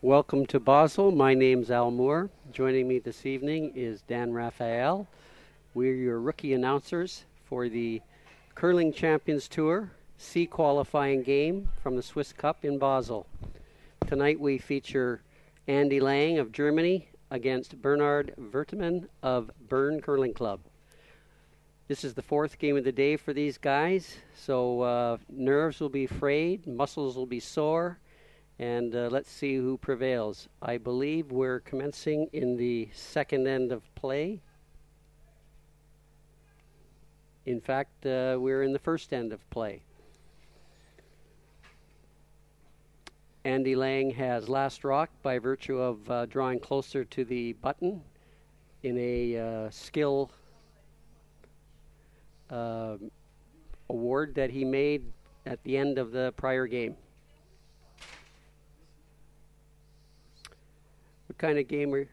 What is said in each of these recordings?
Welcome to Basel. My name's Al Moore. Joining me this evening is Dan Raphael. We're your rookie announcers for the Curling Champions Tour C qualifying game from the Swisscup in Basel. Tonight we feature Andy Lang of Germany against Bernhard Werthemann of Bern Curling Club. This is the fourth game of the day for these guys, so nerves will be frayed, muscles will be sore, and let's see who prevails. I believe we're commencing in the second end of play. In fact, we're in the first end of play. Andy Lang has last rock by virtue of drawing closer to the button in a skill award that he made at the end of the prior game. What kind of game are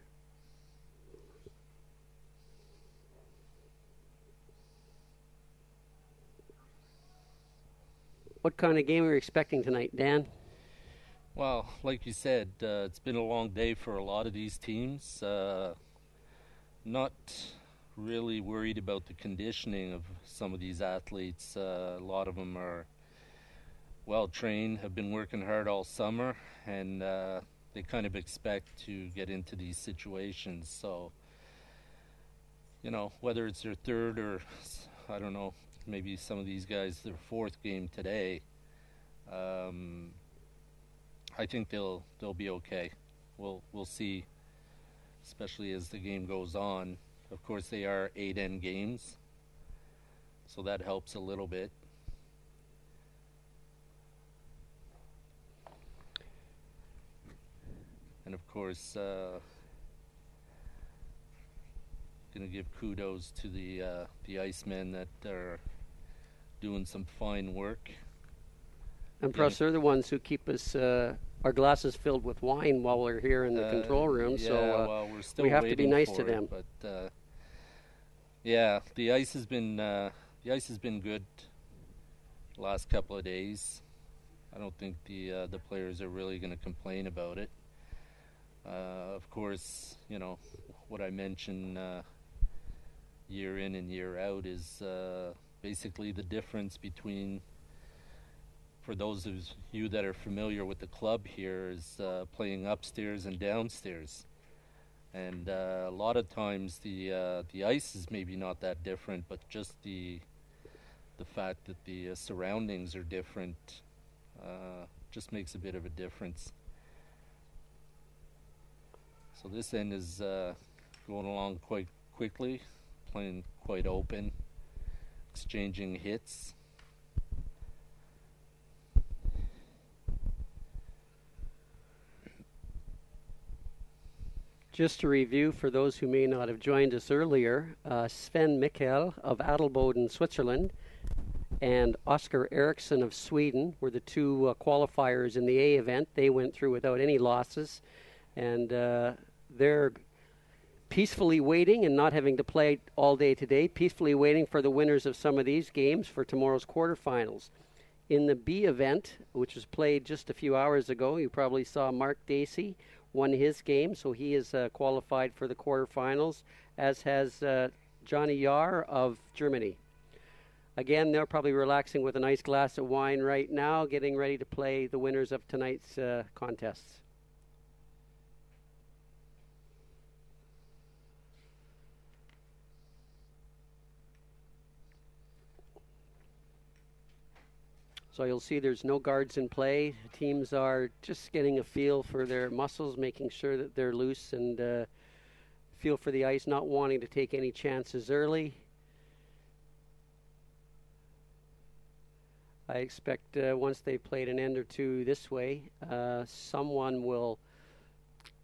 What kind of game are you expecting tonight, Dan? Well, like you said, it's been a long day for a lot of these teams. Not really worried about the conditioning of some of these athletes. A lot of them are well trained, have been working hard all summer, and they kind of expect to get into these situations. So, whether it's their third or, I don't know, maybe some of these guys, their fourth game today, I think they'll be okay. We'll see, especially as the game goes on. Of course, they are 8-end games, so that helps a little bit. And of course, gonna give kudos to the Icemen that are doing some fine work. And plus, they're the ones who keep us our glasses filled with wine while we're here in the control room. Yeah, so well, we're still we have to be nice to it, them. But yeah, the ice has been good the last couple of days. I don't think the players are really going to complain about it. Of course, what I mention year in and year out is basically the difference between, for those of you that are familiar with the club here, is playing upstairs and downstairs. And a lot of times the ice is maybe not that different, but just the fact that the surroundings are different just makes a bit of a difference. So this end is going along quite quickly, playing quite open, exchanging hits. Just to review for those who may not have joined us earlier, Sven Mikkel of Adelboden, Switzerland, and Oscar Eriksson of Sweden were the two qualifiers in the A event. They went through without any losses, and they're peacefully waiting and not having to play all day today, peacefully waiting for the winners of some of these games for tomorrow's quarterfinals. In the B event, which was played just a few hours ago, you probably saw Mark Dacey won his game, so he is qualified for the quarterfinals, as has Johnny Yar of Germany. Again, they're probably relaxing with a nice glass of wine right now, getting ready to play the winners of tonight's contests. So you'll see there's no guards in play. Teams are just getting a feel for their muscles, making sure that they're loose and feel for the ice, not wanting to take any chances early. I expect once they've played an end or two this way, someone will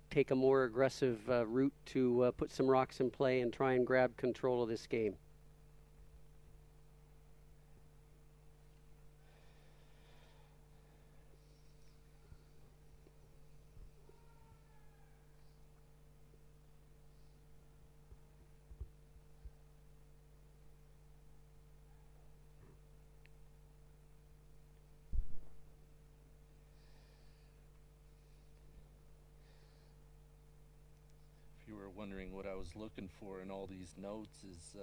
take a more aggressive route to put some rocks in play and try and grab control of this game. wondering what I was looking for in all these notes is,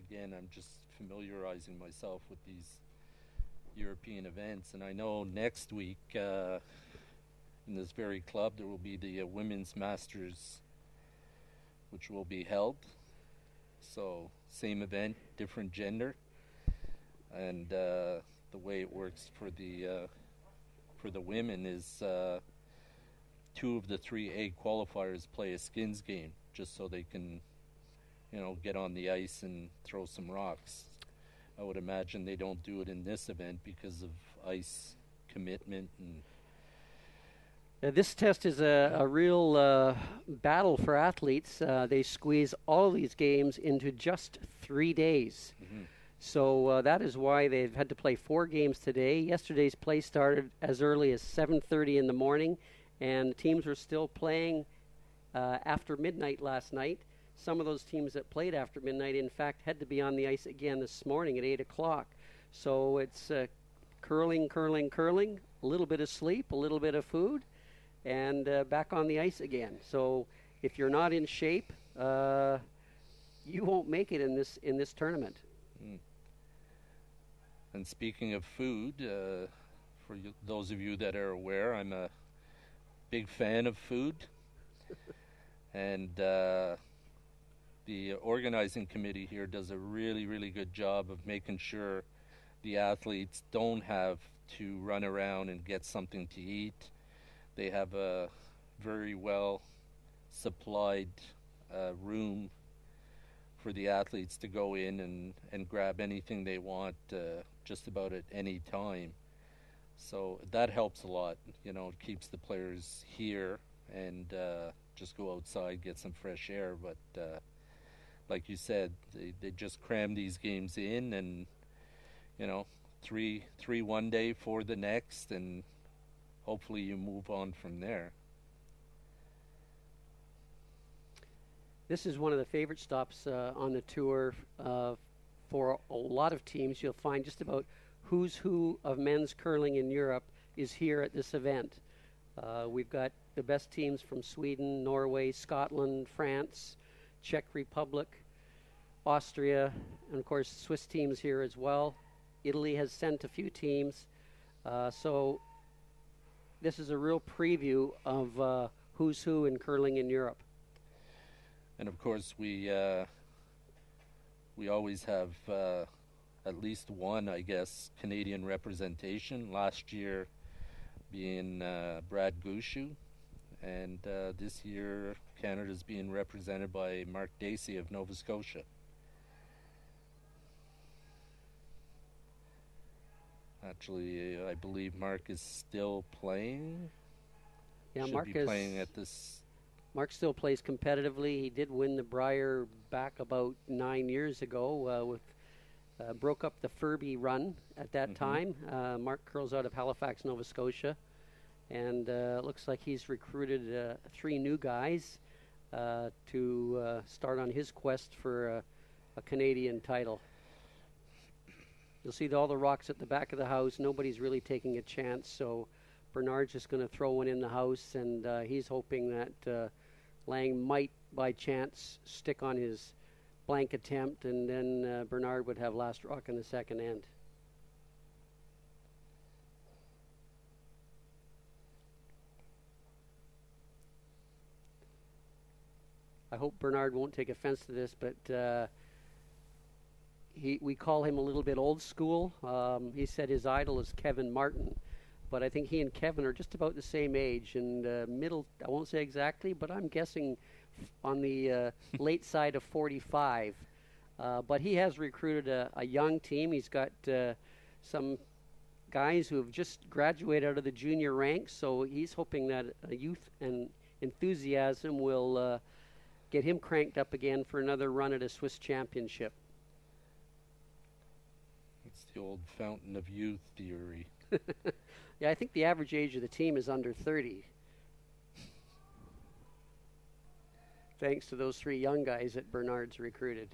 again, I'm just familiarizing myself with these European events. And I know next week in this very club there will be the Women's Masters, which will be held. So same event, different gender. And the way it works for the women is 2 of the 3 A qualifiers play a skins game, just so they can, get on the ice and throw some rocks. I would imagine they don't do it in this event because of ice commitment. And this test is a real battle for athletes. They squeeze all these games into just 3 days. Mm-hmm. So that is why they've had to play 4 games today. Yesterday's play started as early as 7:30 in the morning, and teams were still playing after midnight last night. Some of those teams that played after midnight, in fact, had to be on the ice again this morning at 8 o'clock. So it's curling, a little bit of sleep, a little bit of food, and back on the ice again. So if you're not in shape, you won't make it in this tournament. Mm. And speaking of food, for those of you that are aware, I'm a big fan of food. And the organizing committee here does a really, really good job of making sure the athletes don't have to run around and get something to eat. They have a very well supplied room for the athletes to go in and grab anything they want just about at any time. So that helps a lot. It keeps the players here and just go outside, get some fresh air. But like you said, they just cram these games in, and three one day, 4 the next, and hopefully you move on from there. This is one of the favorite stops on the tour for a lot of teams. You'll find just about who's who of men's curling in Europe is here at this event. We've got the best teams from Sweden, Norway, Scotland, France, Czech Republic, Austria, and of course Swiss teams here as well. Italy has sent a few teams. So this is a real preview of who's who in curling in Europe. And of course we always have at least one, I guess, Canadian representation. Last year being Brad Gushu, and this year Canada's being represented by Mark Dacey of Nova Scotia. Actually, I believe Mark is still playing. Yeah, Should be playing at this. Mark still plays competitively. He did win the Brier back about 9 years ago broke up the Furby run at that time. Mark curls out of Halifax, Nova Scotia, and looks like he's recruited 3 new guys to start on his quest for a Canadian title. You'll see all the rocks at the back of the house. Nobody's really taking a chance, so Bernard's just going to throw one in the house, and he's hoping that Lang might, by chance, stick on his blank attempt, and then Bernard would have last rock in the second end. I hope Bernard won't take offense to this, but we call him a little bit old school. He said his idol is Kevin Martin, but I think he and Kevin are just about the same age, and middle, I won't say exactly, but I'm guessing on the late side of 45. But he has recruited a young team. He's got some guys who have just graduated out of the junior ranks, so he's hoping that youth and enthusiasm will get him cranked up again for another run at a Swiss championship. It's the old fountain of youth theory. Yeah, I think the average age of the team is under 30. Thanks to those 3 young guys that Bernard's recruited.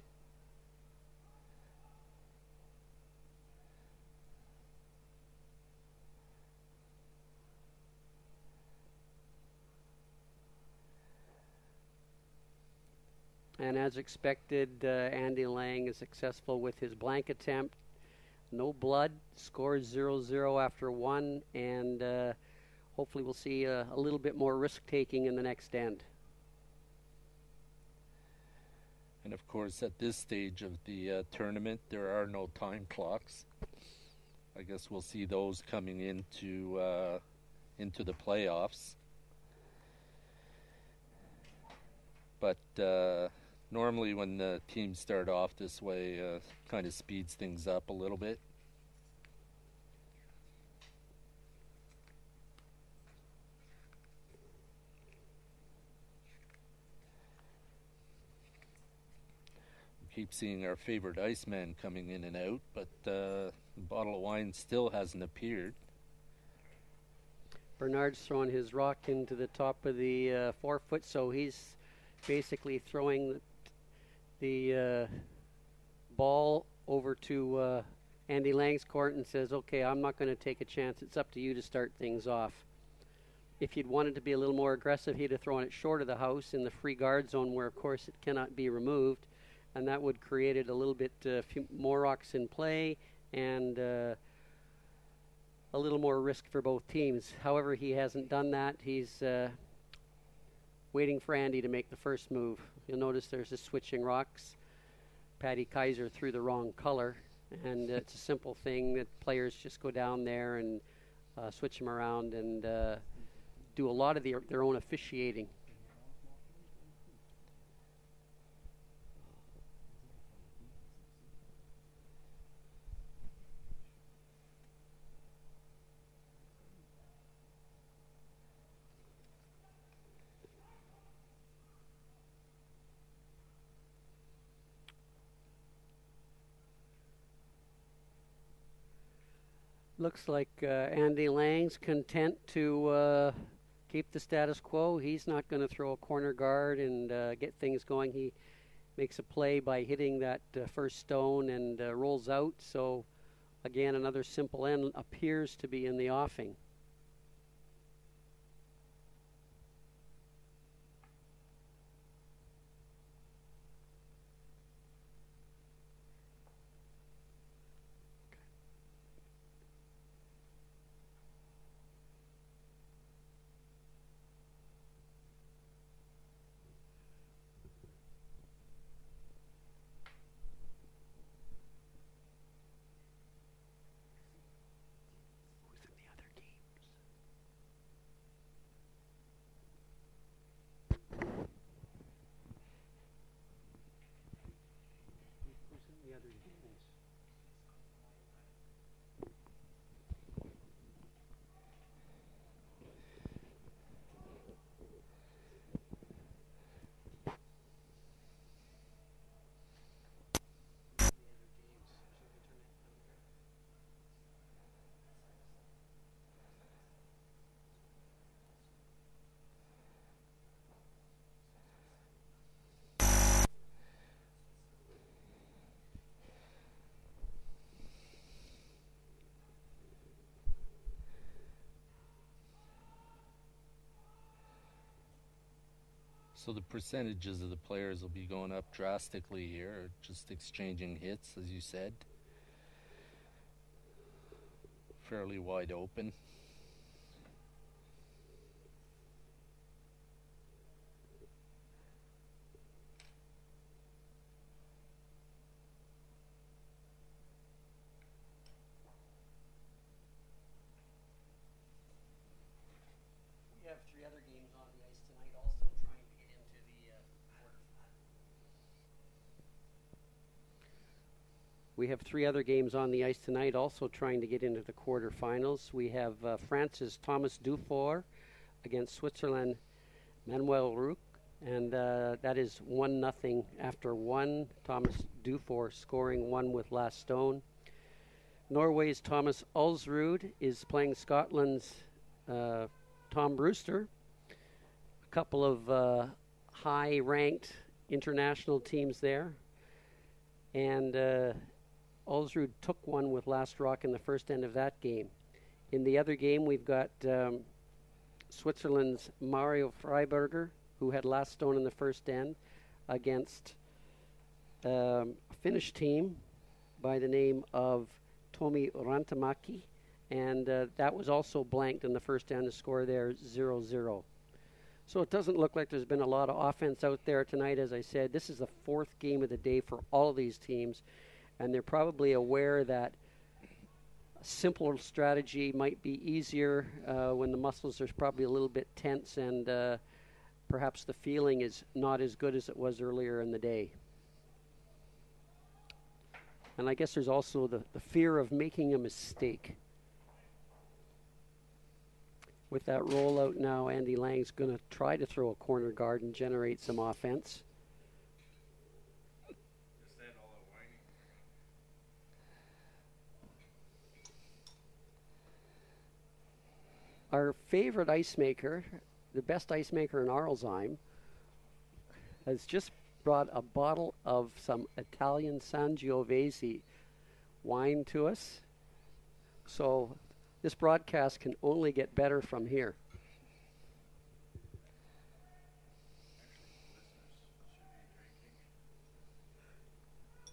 And as expected, Andy Lang is successful with his blank attempt. No blood, scores 0-0 after one, and hopefully we'll see a little bit more risk-taking in the next end. And of course, at this stage of the tournament, there are no time clocks. I guess we'll see those coming into the playoffs. But normally when the teams start off this way, kind of speeds things up a little bit. Keep seeing our favorite Iceman coming in and out, but the bottle of wine still hasn't appeared. Bernard's throwing his rock into the top of the 4 foot, so he's basically throwing the ball over to Andy Lang's court and says, okay, I'm not going to take a chance. It's up to you to start things off. If you'd wanted to be a little more aggressive, he'd have thrown it short of the house in the free guard zone where, of course, it cannot be removed. And that would create a little bit few more rocks in play and a little more risk for both teams. However, he hasn't done that. He's waiting for Andy to make the first move. You'll notice there's a switching rocks. Patty Kaiser threw the wrong color, and it's a simple thing that players just go down there and switch them around and do a lot of their own officiating. Looks like Andy Lang's content to keep the status quo. He's not going to throw a corner guard and get things going. He makes a play by hitting that first stone and rolls out. So, again, another simple end appears to be in the offing. So the percentages of the players will be going up drastically here, just exchanging hits, as you said. Fairly wide open. We have 3 other games on the ice tonight, also trying to get into the We have 3 other games on the ice tonight, also trying to get into the quarterfinals. We have France's Thomas Dufour against Switzerland Manuel Rook, and that is 1-0 after 1. Thomas Dufour scoring 1 with last stone. Norway's Thomas Ulsrud is playing Scotland's Tom Brewster. A couple of high-ranked international teams there. And Ulsrud took 1 with last rock in the first end of that game. In the other game, we've got Switzerland's Mario Freiberger, who had last stone in the first end, against a Finnish team by the name of Tomi Rantamäki, and that was also blanked in the first and the score there 0-0. So it doesn't look like there's been a lot of offense out there tonight. As I said, this is the fourth game of the day for all of these teams, and they're probably aware that a simpler strategy might be easier when the muscles are probably a little bit tense and perhaps the feeling is not as good as it was earlier in the day. And I guess there's also the fear of making a mistake. With that rollout now, Andy Lang's going to try to throw a corner guard and generate some offense. Our favorite ice maker, the best ice maker in Arlesheim, has just brought a bottle of some Italian Sangiovese wine to us. So this broadcast can only get better from here.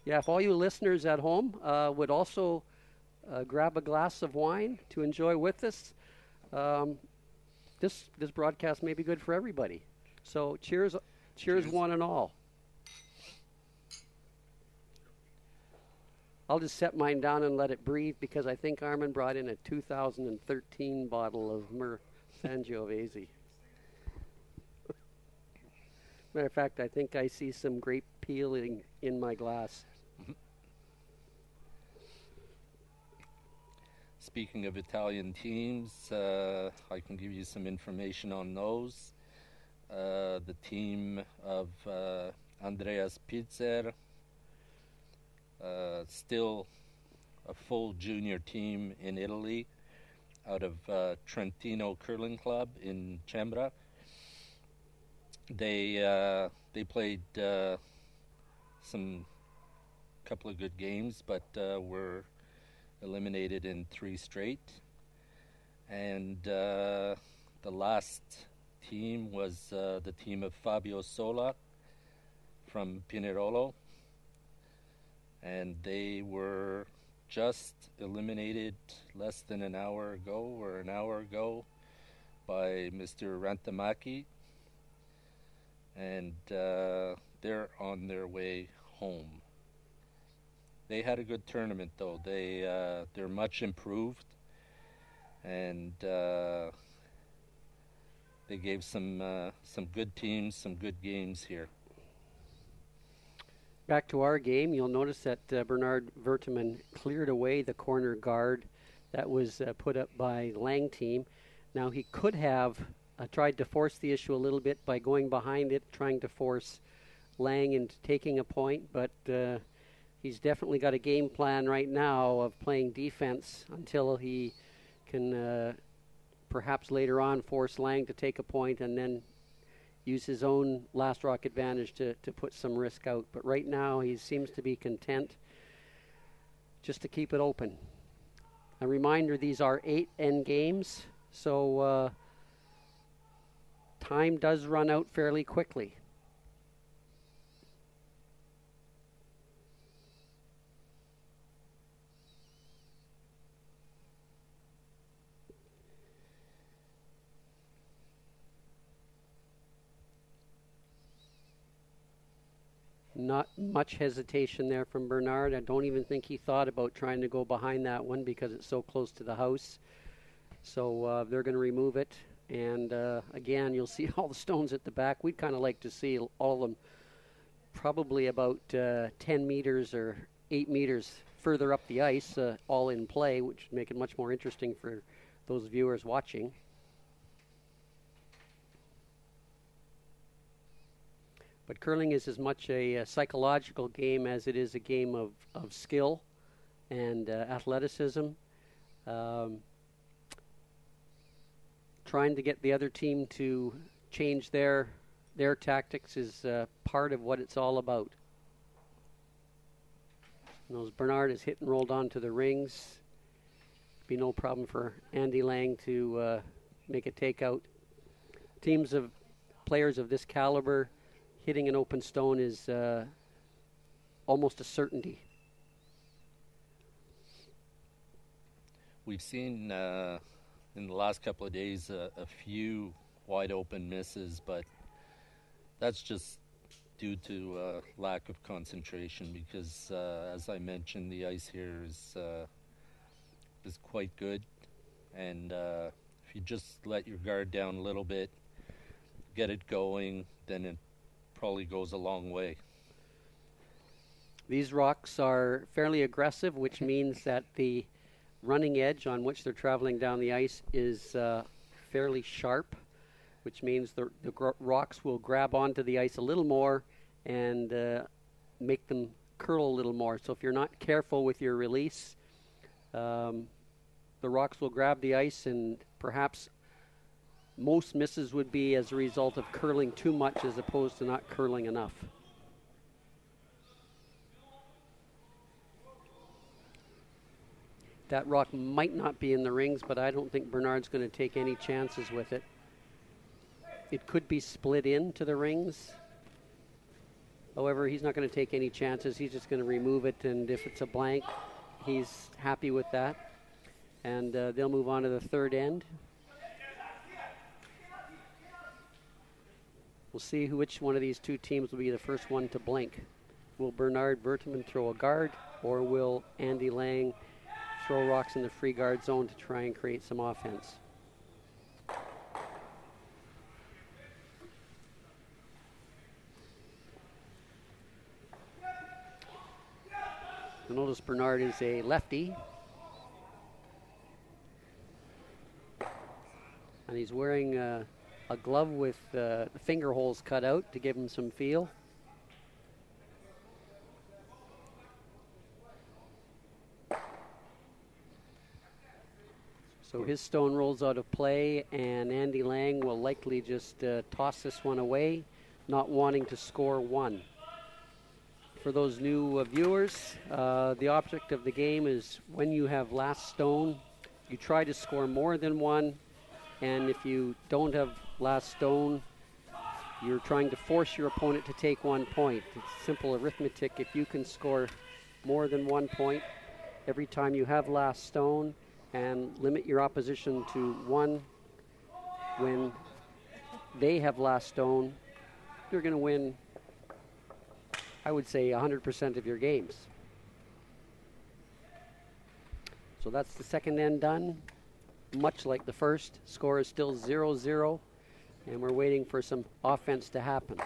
Yeah, if all you listeners at home would also grab a glass of wine to enjoy with us, this broadcast may be good for everybody. So cheers one and all. I'll just set mine down and let it breathe because I think Armin brought in a 2013 bottle of Sangiovese. Matter of fact, I think I see some grape peeling in my glass. Speaking of Italian teams, I can give you some information on those. The team of Andreas Pizzer, still a full junior team in Italy out of Trentino Curling Club in Cembra. They played some couple of good games, but were eliminated in 3 straight. And the last team was the team of Fabio Sola from Pinerolo, and they were just eliminated less than an hour ago by Mr. Rantamäki, and they're on their way home. They had a good tournament, though. They're much improved, and they gave some good teams some good games here. Back to our game, you'll notice that Bernard Werthemann cleared away the corner guard that was put up by Lang team. Now he could have tried to force the issue a little bit by going behind it, trying to force Lang into taking a point, but he's definitely got a game plan right now of playing defense until he can perhaps later on force Lang to take a point and then use his own last rock advantage to put some risk out. But right now he seems to be content just to keep it open. A reminder, these are 8 end games, so time does run out fairly quickly. Not much hesitation there from Bernard. I don't even think he thought about trying to go behind that one because it's so close to the house. So they're going to remove it. And again, you'll see all the stones at the back. We'd kind of like to see all of them probably about 10 meters or 8 meters further up the ice, all in play, which would make it much more interesting for those viewers watching. But curling is as much a psychological game as it is a game of skill and athleticism. Trying to get the other team to change their tactics is part of what it's all about. And as Bernard is hit and rolled onto the rings, be no problem for Andy Lang to make a takeout. Teams of players of this caliber, hitting an open stone is almost a certainty. We've seen in the last couple of days a few wide open misses, but that's just due to lack of concentration because, as I mentioned, the ice here is quite good, and if you just let your guard down a little bit, get it going, then it probably goes a long way. These rocks are fairly aggressive, which means that the running edge on which they're traveling down the ice is fairly sharp, which means the rocks will grab onto the ice a little more and make them curl a little more. So if you're not careful with your release, the rocks will grab the ice, and perhaps most misses would be as a result of curling too much as opposed to not curling enough. That rock might not be in the rings, but I don't think Bernard's going to take any chances with it. It could be split into the rings. However, he's not going to take any chances. He's just going to remove it, and if it's a blank, he's happy with that. And they'll move on to the third end. We'll see which one of these two teams will be the first one to blink. Will Bernard Werthemann throw a guard, or will Andy Lang throw rocks in the free guard zone to try and create some offense? You'll notice Bernard is a lefty, and he's wearing a glove with the finger holes cut out to give him some feel. So his stone rolls out of play, and Andy Lang will likely just toss this one away, not wanting to score one. For those new viewers, the object of the game is when you have last stone, you try to score more than one, and if you don't have last stone, you're trying to force your opponent to take 1 point. It's simple arithmetic. If you can score more than 1 point every time you have last stone, and limit your opposition to one when they have last stone, you're going to win, I would say, 100% of your games. So that's the second end done. Much like the first, score is still 0-0, and we're waiting for some offense to happen.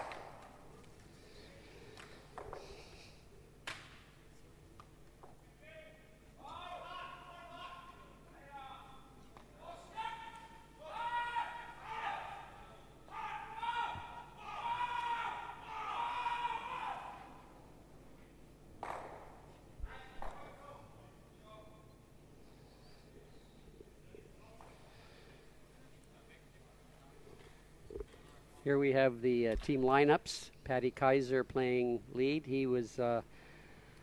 Here we have the team lineups. Patty Kaiser playing lead. He was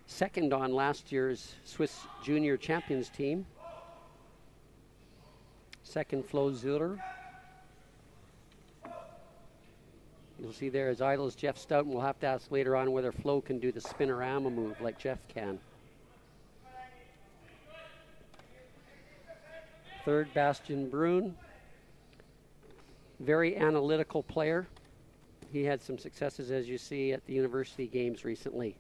second on last year's Swiss Junior Champions team. Second, Flo Zuller. You'll see there his idol is Jeff Stoughton. We'll have to ask later on whether Flo can do the spinorama move like Jeff can. Third, Bastian Brun. Very analytical player. He had some successes, as you see, at the university games recently.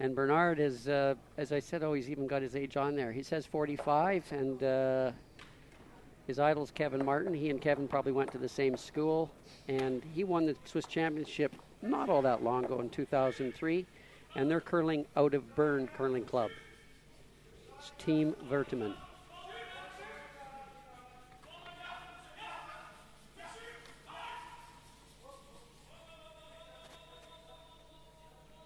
And Bernard is, as I said, he's even got his age on there. He says 45, and his idol's Kevin Martin. He and Kevin probably went to the same school, and he won the Swiss Championship not all that long ago in 2003, and they're curling out of Bern Curling Club. It's Team Werthemann.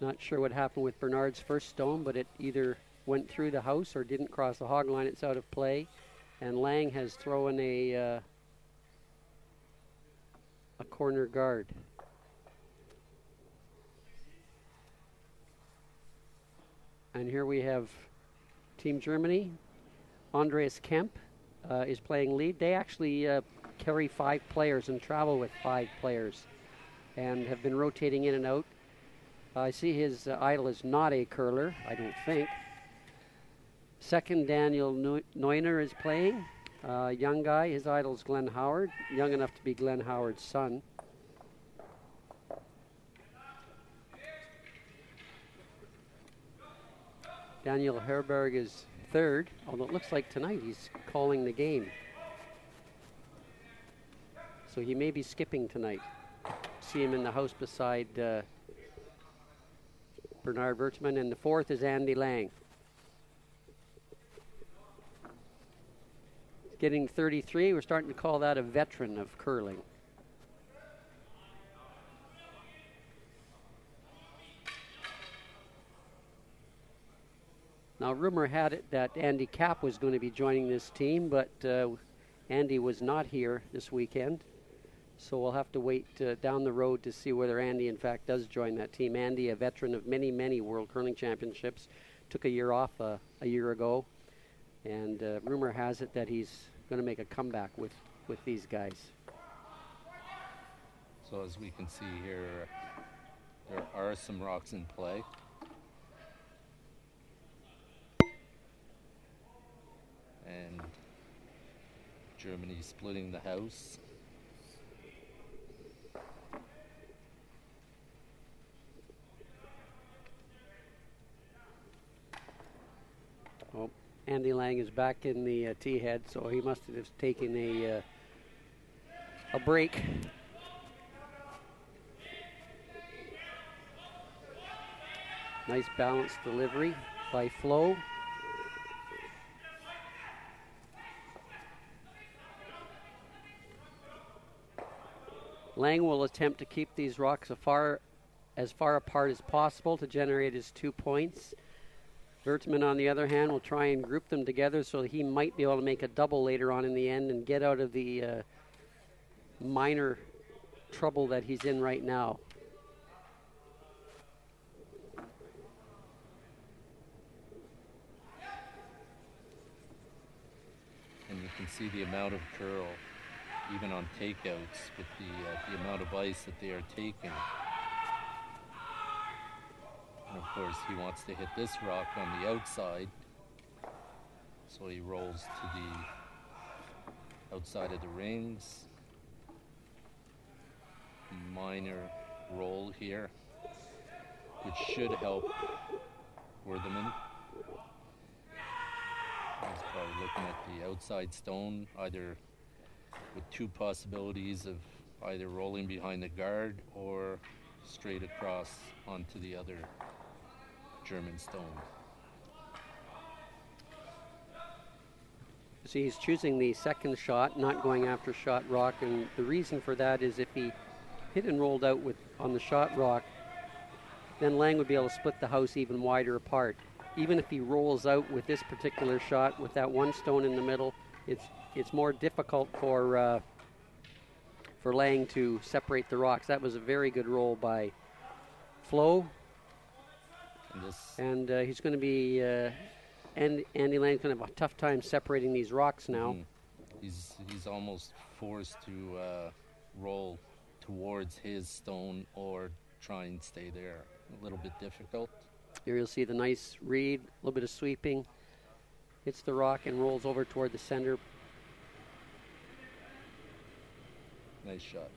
Not sure what happened with Bernard's first stone, but it either went through the house or didn't cross the hog line. It's out of play, and Lang has thrown a corner guard. And here we have Team Germany. Andreas Kemp is playing lead. They actually carry 5 players and travel with 5 players and have been rotating in and out. I see his idol is not a curler, I don't think. Second, Daniel Neuner is playing. Young guy, his idol is Glenn Howard, young enough to be Glenn Howard's son. Daniel Herberg is third, although it looks like tonight he's calling the game. So he may be skipping tonight. See him in the house beside Bernard Werthemann, and the fourth is Andy Lang. Getting 33, we're starting to call that a veteran of curling. Now, rumor had it that Andy Capp was going to be joining this team, but Andy was not here this weekend. So we'll have to wait down the road to see whether Andy, in fact, does join that team. Andy, a veteran of many, many World Curling Championships, took a year off a year ago. And rumor has it that he's going to make a comeback with these guys. So as we can see here, there are some rocks in play. And Germany splitting the house. Oh, Andy Lang is back in the tee head, so he must have taken a break. Nice balanced delivery by Flo. Lang will attempt to keep these rocks as far apart as possible to generate his 2 points. Werthemann, on the other hand, will try and group them together so he might be able to make a double later on in the end and get out of the minor trouble that he's in right now. And you can see the amount of curl, even on takeouts, with the amount of ice that they are taking. And of course, he wants to hit this rock on the outside, so he rolls to the outside of the rings. Minor roll here, which should help Werthemann. He's probably looking at the outside stone, either with 2 possibilities of either rolling behind the guard or straight across onto the other German stone. See, he's choosing the second shot, not going after shot rock, and the reason for that is if he hit and rolled out on the shot rock, then Lang would be able to split the house even wider apart. Even if he rolls out with this particular shot with that one stone in the middle, it's more difficult for Lang to separate the rocks. That was a very good roll by Flo. And he's going to be, Andy Lang's going to have a tough time separating these rocks now. He's almost forced to roll towards his stone or try and stay there. A little bit difficult. Here you'll see the nice read, a little bit of sweeping. Hits the rock and rolls over toward the center. Nice shot.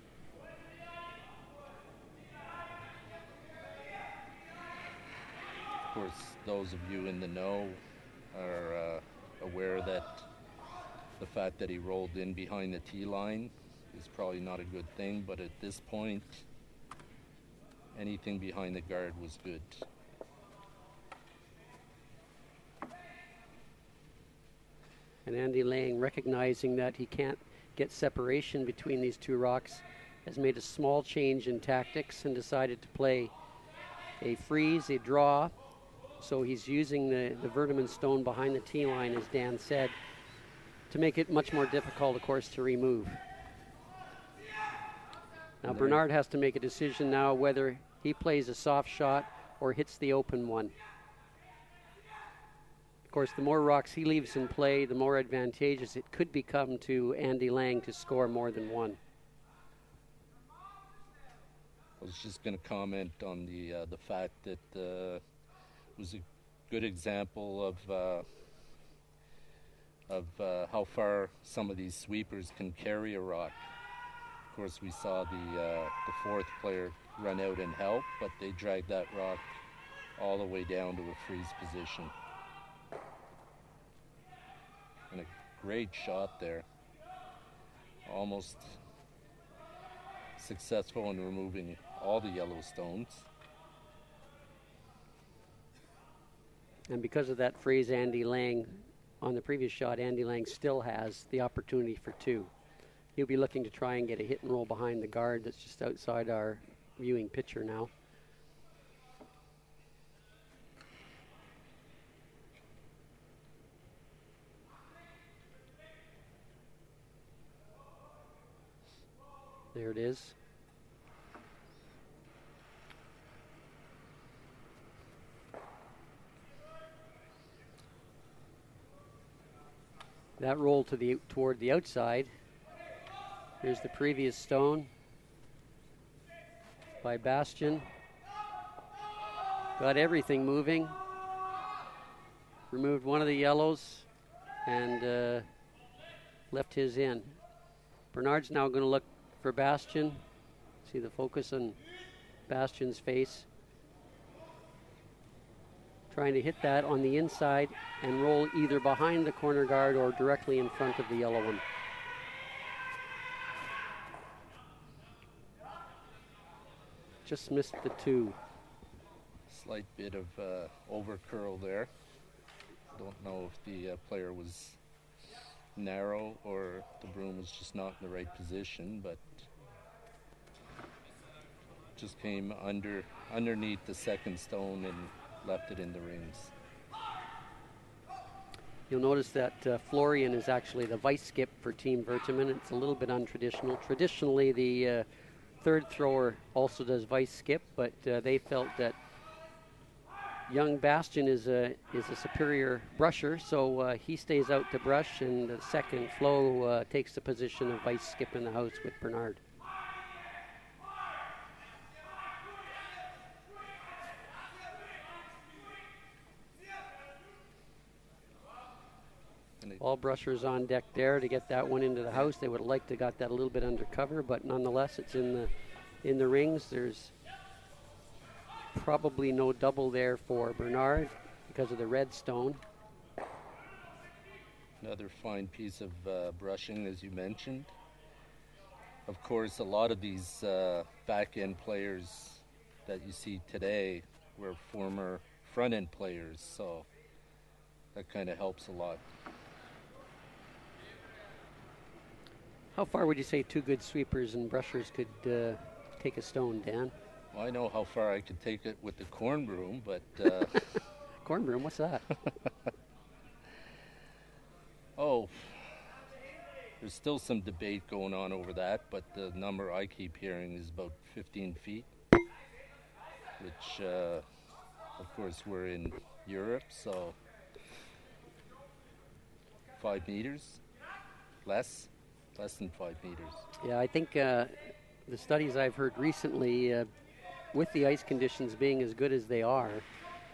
Of course, those of you in the know are aware that the fact that he rolled in behind the tee line is probably not a good thing, but at this point, anything behind the guard was good. And Andy Lang, recognizing that he can't get separation between these 2 rocks, has made a small change in tactics and decided to play a freeze, a draw. So he's using the Werthemann stone behind the tee line, as Dan said, to make it much more difficult, of course, to remove. Now Bernard has to make a decision now whether he plays a soft shot or hits the open one. Of course, the more rocks he leaves in play, the more advantageous it could become to Andy Lang to score more than one. I was just going to comment on the fact that it was a good example of how far some of these sweepers can carry a rock. Of course, we saw the fourth player run out and help, but they dragged that rock all the way down to a freeze position. And a great shot there. Almost successful in removing all the yellow stones. And because of that freeze, Andy Lang, on the previous shot, Andy Lang still has the opportunity for two. He'll be looking to try and get a hit and roll behind the guard that's just outside our viewing picture now. There it is. That roll toward the outside. Here's the previous stone by Bastian. Got everything moving. Removed one of the yellows and left his in. Bernard's now going to look for Bastian. See the focus on Bastian's face. Trying to hit that on the inside and roll either behind the corner guard or directly in front of the yellow one. Just missed the two. Slight bit of over curl there. Don't know if the player was narrow or the broom was just not in the right position, but just came underneath the second stone and left it in the rings. You'll notice that Florian is actually the vice skip for Team Werthemann. It's a little bit untraditional. Traditionally, the third thrower also does vice skip, but they felt that young Bastian is a superior brusher, so he stays out to brush, and the second Flo takes the position of vice skip in the house with Bernard. All brushers on deck there to get that one into the house. They would have liked to got that a little bit under cover, but nonetheless, it's in the rings. There's probably no double there for Bernard because of the red stone. Another fine piece of brushing, as you mentioned. Of course, a lot of these back-end players that you see today were former front-end players, so that kind of helps a lot. How far would you say two good sweepers and brushers could take a stone, Dan? Well, I know how far I could take it with the corn broom, but... Corn broom, what's that? Oh, there's still some debate going on over that, but the number I keep hearing is about 15 feet, which, of course, we're in Europe, so 5 meters, less than 5 meters. Yeah, I think the studies I've heard recently, with the ice conditions being as good as they are,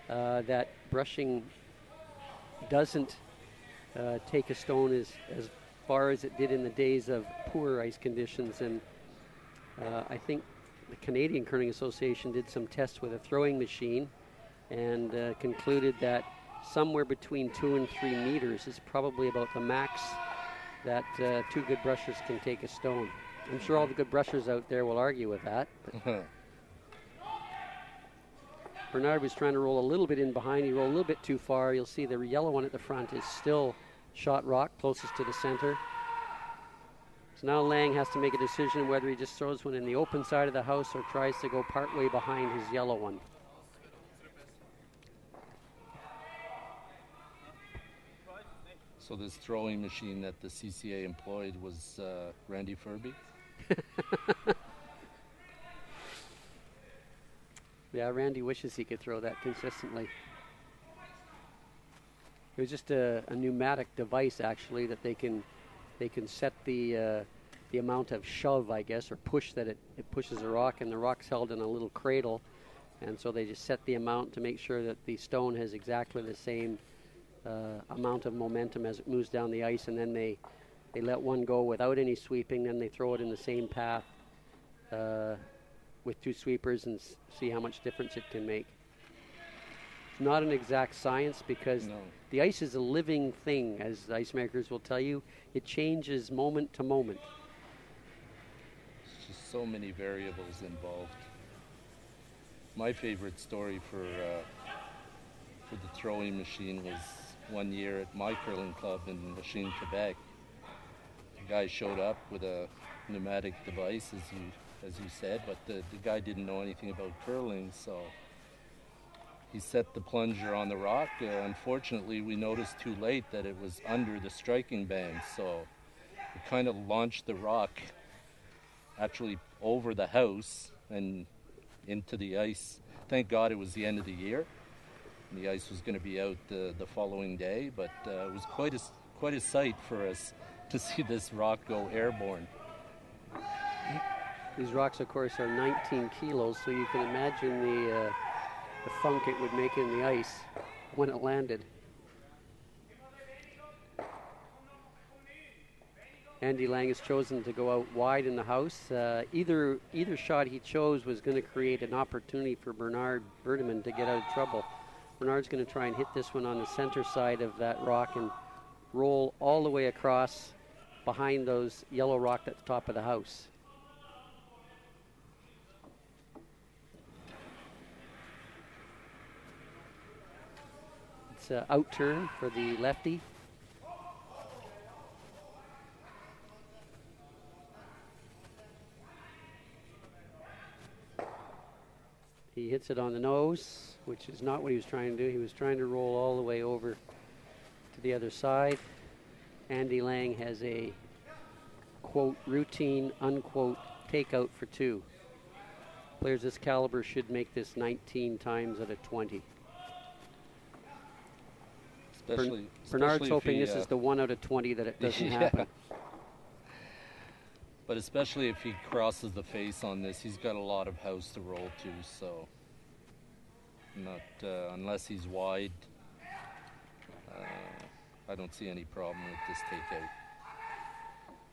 that brushing doesn't take a stone as far as it did in the days of poor ice conditions. And I think the Canadian Curling Association did some tests with a throwing machine and concluded that somewhere between 2 and 3 meters is probably about the max that two good brushers can take a stone. I'm sure all the good brushers out there will argue with that. Bernard was trying to roll a little bit in behind. He rolled a little bit too far. You'll see the yellow one at the front is still shot rock, closest to the center. So now Lang has to make a decision whether he just throws one in the open side of the house or tries to go partway behind his yellow one. So this throwing machine that the CCA employed was Randy Furby? Yeah, Randy wishes he could throw that consistently. It was just a pneumatic device, actually, that they can set the amount of shove, I guess, or push that it pushes a rock, and the rock's held in a little cradle, and so they just set the amount to make sure that the stone has exactly the same amount of momentum as it moves down the ice, and then they let one go without any sweeping, then they throw it in the same path with two sweepers and see how much difference it can make. It's not an exact science because the ice is a living thing, as ice makers will tell you. It changes moment to moment. There's just so many variables involved. My favorite story for the throwing machine was one year at my curling club in Lachine, Quebec. The guy showed up with a pneumatic device, as you said, but the guy didn't know anything about curling, so he set the plunger on the rock. Unfortunately, we noticed too late that it was under the striking band, so it kind of launched the rock actually over the house and into the ice. Thank God it was the end of the year. The ice was going to be out the following day, but it was quite a sight for us to see this rock go airborne. These rocks, of course, are 19 kilos, so you can imagine the funk it would make in the ice when it landed. Andy Lang has chosen to go out wide in the house. Either shot he chose was going to create an opportunity for Bernard Werthemann to get out of trouble. Bernard's going to try and hit this one on the center side of that rock and roll all the way across behind those yellow rock at the top of the house. It's an out turn for the lefty. He hits it on the nose, which is not what he was trying to do. He was trying to roll all the way over to the other side. Andy Lang has a, quote, routine, unquote, takeout for two. Players this caliber should make this 19 times out of 20. Bernard's hoping this is the 1 out of 20 that it doesn't happen. But especially if he crosses the face on this, he's got a lot of house to roll to, so not unless he's wide, I don't see any problem with this takeout.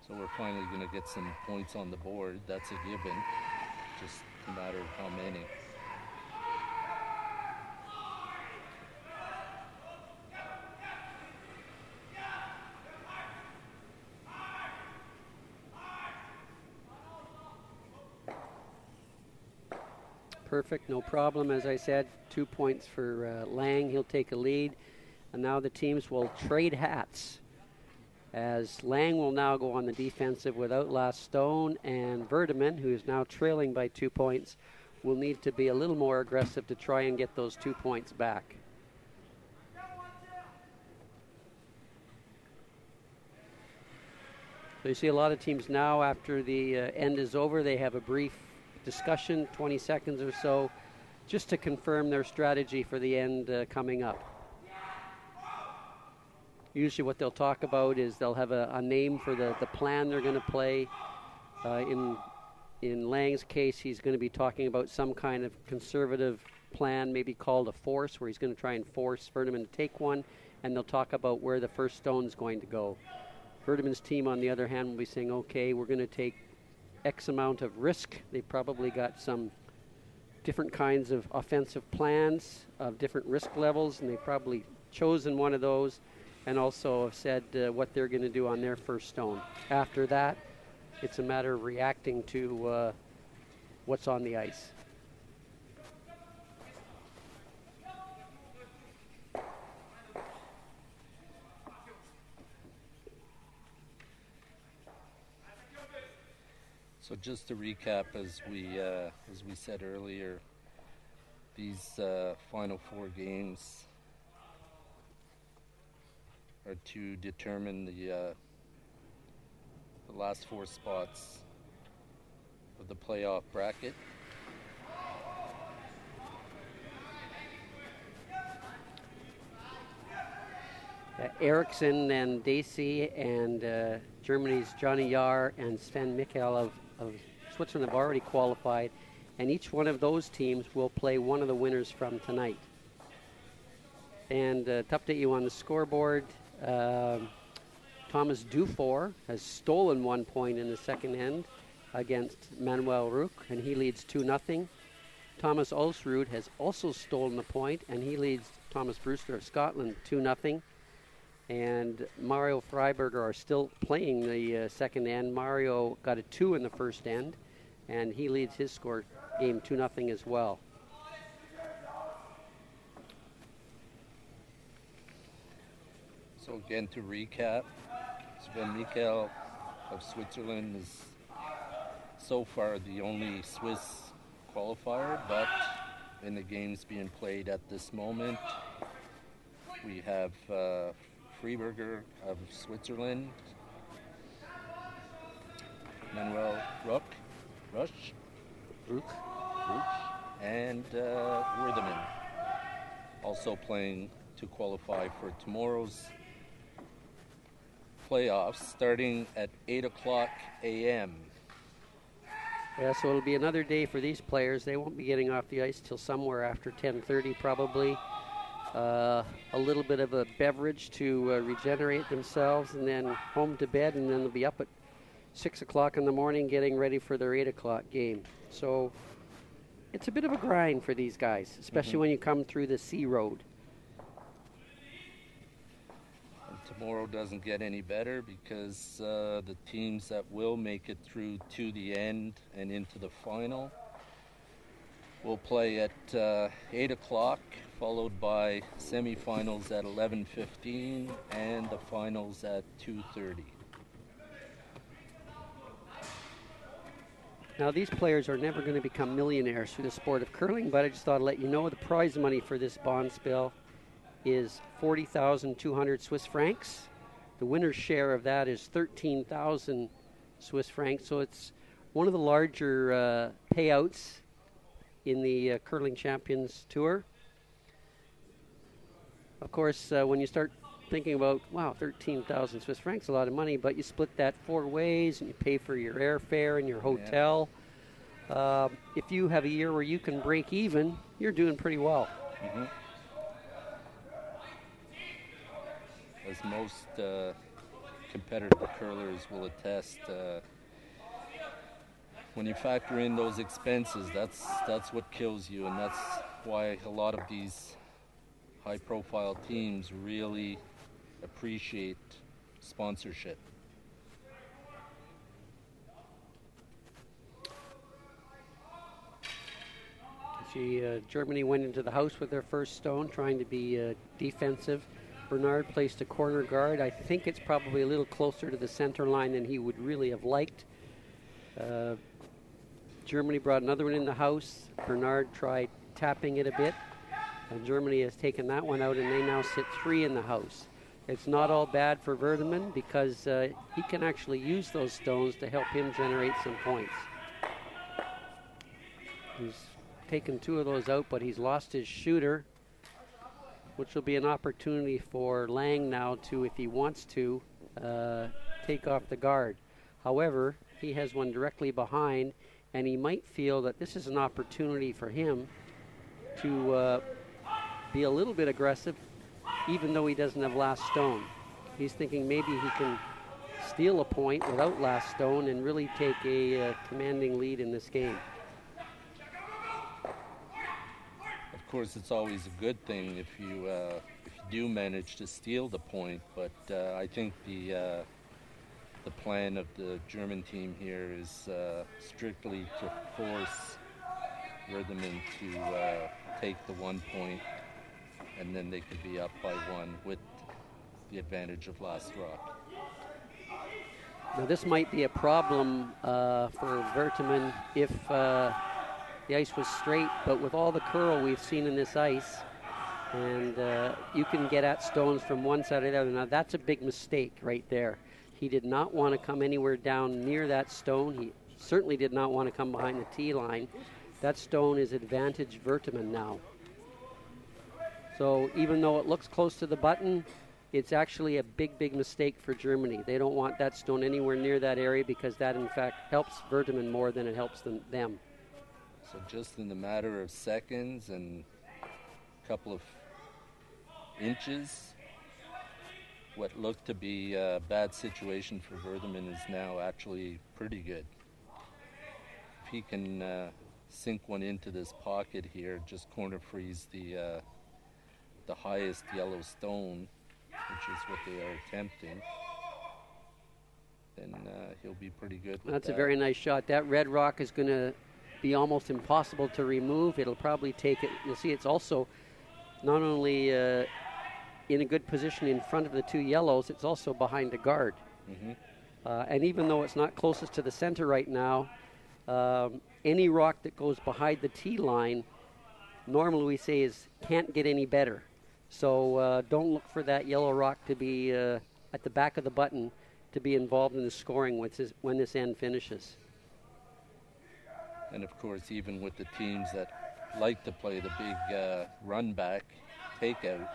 So we're finally going to get some points on the board. That's a given, just a matter of how many. Perfect, no problem. As I said, 2 points for Lang. He'll take a lead. And now the teams will trade hats, as Lang will now go on the defensive without last stone, and Werthemann, who is now trailing by 2 points, will need to be a little more aggressive to try and get those 2 points back. So you see a lot of teams now, after the end is over, they have a brief discussion, 20 seconds or so, just to confirm their strategy for the end coming up. Usually what they'll talk about is they'll have a name for the plan they're going to play. In Lang's case, he's going to be talking about some kind of conservative plan, maybe called a force, where he's going to try and force Werthemann to take one, and they'll talk about where the first stone is going to go. Werthemann's team, on the other hand, will be saying, okay, we're going to take X amount of risk. They've probably got some different kinds of offensive plans of different risk levels, and they've probably chosen one of those, and also have said what they're going to do on their first stone. After that, it's a matter of reacting to what's on the ice. So just to recap, as we said earlier, these final 4 games are to determine the last 4 spots of the playoff bracket. Eriksson and Dacey and Germany's Johnny Jahr and Sven Mikkel of Switzerland have already qualified, and each one of those teams will play one of the winners from tonight. And to update you on the scoreboard, Thomas Dufour has stolen 1 point in the second end against Manuel Rook, and he leads 2-0. Thomas Ulsrud has also stolen a point, and he leads Thomas Brewster of Scotland 2-0. And Mario Freiberger are still playing the second end. Mario got a 2 in the first end, and he leads his score game 2-0 as well. So again, to recap, Sven Mikkel of Switzerland is so far the only Swiss qualifier, but in the games being played at this moment, we have Freiberger of Switzerland, Manuel Rook, and Werthemann also playing to qualify for tomorrow's playoffs starting at 8 o'clock a.m. Yeah, so it'll be another day for these players. They won't be getting off the ice till somewhere after 10:30 probably. A little bit of a beverage to regenerate themselves, and then home to bed, and then they'll be up at 6 o'clock in the morning getting ready for their 8 o'clock game. So it's a bit of a grind for these guys, especially when you come through the sea road. Tomorrow doesn't get any better because the teams that will make it through to the end and into the final will play at 8 o'clock, followed by semifinals at 11:15 and the finals at 2:30. Now, these players are never going to become millionaires through the sport of curling, but I just thought I'd let you know the prize money for this bond spill is 40,200 Swiss francs. The winner's share of that is 13,000 Swiss francs. So it's one of the larger payouts in the Curling Champions Tour. Of course, when you start thinking about, wow, 13,000 Swiss francs, a lot of money, but you split that 4 ways and you pay for your airfare and your hotel. Yeah. If you have a year where you can break even, you're doing pretty well. Mm-hmm. As most competitive curlers will attest, when you factor in those expenses, that's what kills you, and that's why a lot of these high-profile teams really appreciate sponsorship. Germany went into the house with their first stone, trying to be defensive. Bernard placed a corner guard. I think it's probably a little closer to the center line than he would really have liked. Germany brought another one in the house. Bernard tried tapping it a bit, and Germany has taken that one out, and they now sit 3 in the house. It's not all bad for Werthemann because he can actually use those stones to help him generate some points. He's taken 2 of those out, but he's lost his shooter, which will be an opportunity for Lang now to, if he wants to, take off the guard. However, he has one directly behind, and he might feel that this is an opportunity for him to be a little bit aggressive, even though he doesn't have last stone. He's thinking maybe he can steal a point without last stone and really take a commanding lead in this game. Of course, it's always a good thing if you do manage to steal the point, but I think the plan of the German team here is strictly to force Werthemann to take the 1 point, and then they could be up by 1 with the advantage of last rock. Now, this might be a problem for Werthemann if the ice was straight, but with all the curl we've seen in this ice, and you can get at stones from one side or the other. Now, that's a big mistake right there. He did not want to come anywhere down near that stone. He certainly did not want to come behind the tee line. That stone is advantage Werthemann now. So even though it looks close to the button, it's actually a big mistake for Germany. They don't want that stone anywhere near that area because that, in fact, helps Werthemann more than it helps them. So just in the matter of seconds and a couple of inches, what looked to be a bad situation for Werthemann is now actually pretty good. If he can sink one into this pocket here, just corner freeze the highest yellow stone, which is what they are attempting, then he'll be pretty good with That's that. a very nice shot. That red rock is going to be almost impossible to remove. It'll probably take it. You'll see it's also not only in a good position in front of the two yellows, it's also behind a guard. Mm-hmm. And even though it's not closest to the center right now, any rock that goes behind the tee line, normally we say can't get any better. So don't look for that yellow rock to be at the back of the button to be involved in the scoring when this end finishes. And of course, even with the teams that like to play the big run back takeout,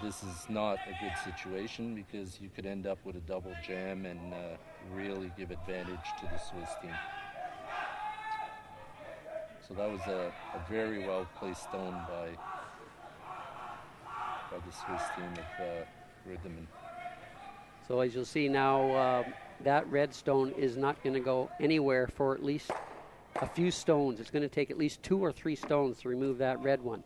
this is not a good situation because you could end up with a double jam and really give advantage to the Swiss team. So that was a very well placed stone by the Swiss team of Werthemann. So as you'll see now, that red stone is not going to go anywhere for at least a few stones. It's going to take at least 2 or 3 stones to remove that red one.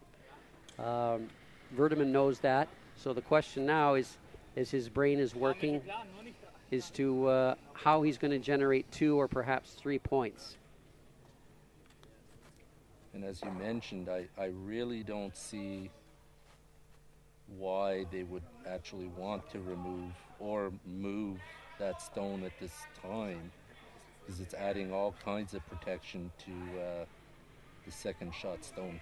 Werthemann knows that. So the question now is, as his brain is working, is to how he's going to generate 2 or perhaps 3 points. And as you mentioned, I really don't see why they would actually want to remove or move that stone at this time, because it's adding all kinds of protection to the second shot stone.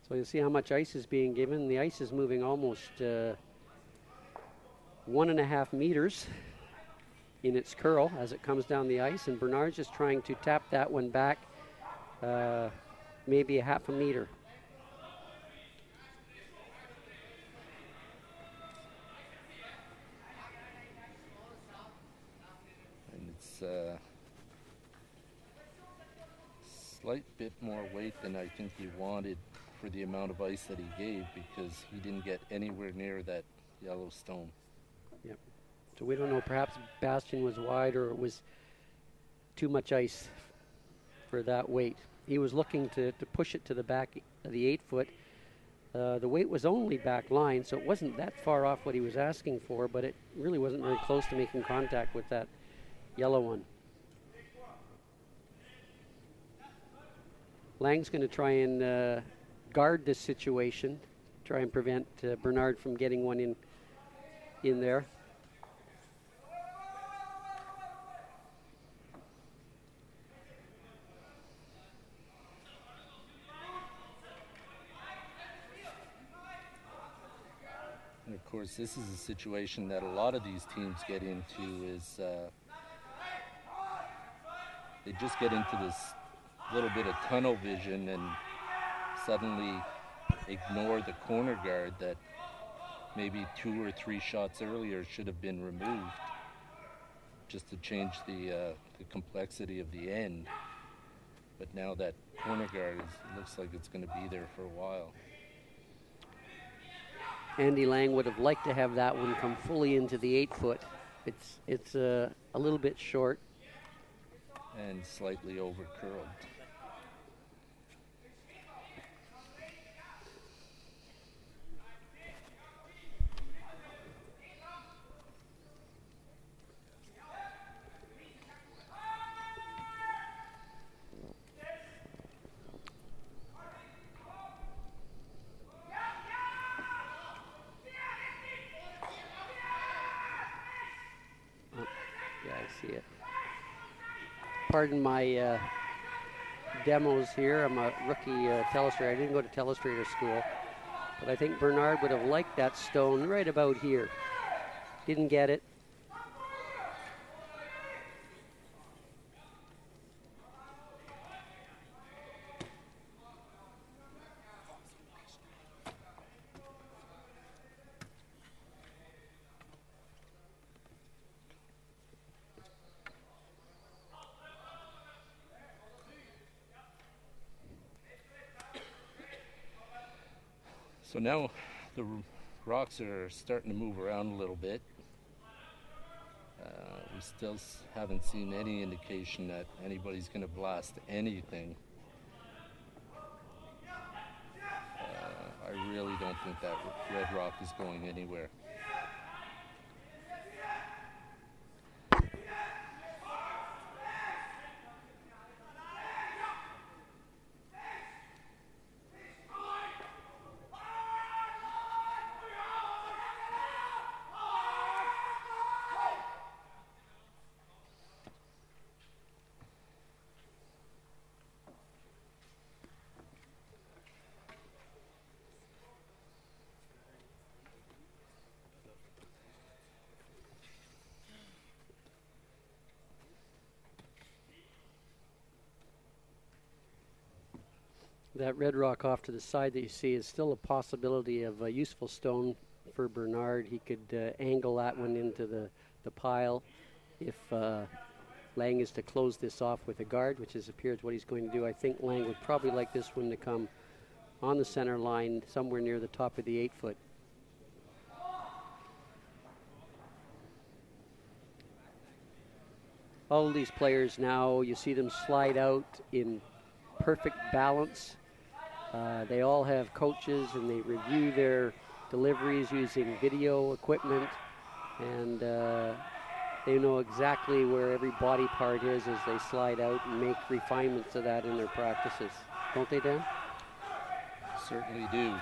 So you'll see how much ice is being given. The ice is moving almost 1.5 meters in its curl as it comes down the ice, and Bernard's just trying to tap that one back maybe 0.5 meter. And it's a slight bit more weight than I think he wanted for the amount of ice that he gave, because he didn't get anywhere near that yellow stone. Yep. So we don't know, perhaps Bastion was wide or it was too much ice for that weight. He was looking to push it to the back of the 8 foot. The weight was only back line, so it wasn't that far off what he was asking for, but it really wasn't very close to making contact with that yellow one. Lang's going to try and guard this situation, try and prevent Bernard from getting one in there. And of course, this is a situation that a lot of these teams get into, is they just get into this little bit of tunnel vision and suddenly ignore the corner guard that maybe 2 or 3 shots earlier should have been removed, just to change the complexity of the end. But now that corner guard looks like it's going to be there for a while. Andy Lang would have liked to have that one come fully into the 8 foot. It's a little bit short. And slightly over curled. See it. Pardon my demos here. I'm a rookie telestrator. I didn't go to telestrator school, but I think Bernard would have liked that stone right about here. Didn't get it. So now the rocks are starting to move around a little bit. We still haven't seen any indication that anybody's going to blast anything. I really don't think that red rock is going anywhere. That red rock off to the side that you see is still a possibility of a useful stone for Bernard. He could angle that one into the pile if Lang is to close this off with a guard, which appears what he's going to do. I think Lang would probably like this one to come on the center line somewhere near the top of the 8-foot. All of these players now, you see them slide out in perfect balance. They all have coaches and they review their deliveries using video equipment, and they know exactly where every body part is as they slide out and make refinements of that in their practices. Don't they, Dan? Certainly do.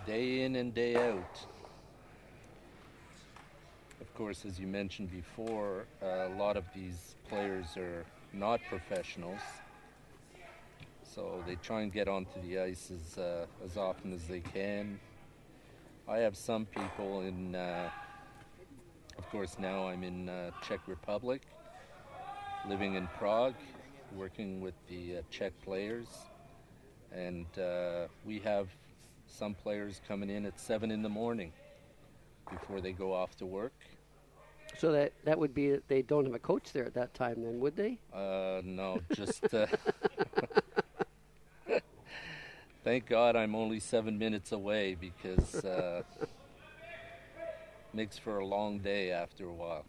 Day in and day out. Of course, as you mentioned before, a lot of these players are not professionals, so they try and get onto the ice as often as they can. I have some people in, of course now I'm in Czech Republic, living in Prague, working with the Czech players, and we have some players coming in at 7 in the morning before they go off to work. So that would be that they don't have a coach there at that time then, would they? No, just thank God I'm only 7 minutes away, because makes for a long day after a while.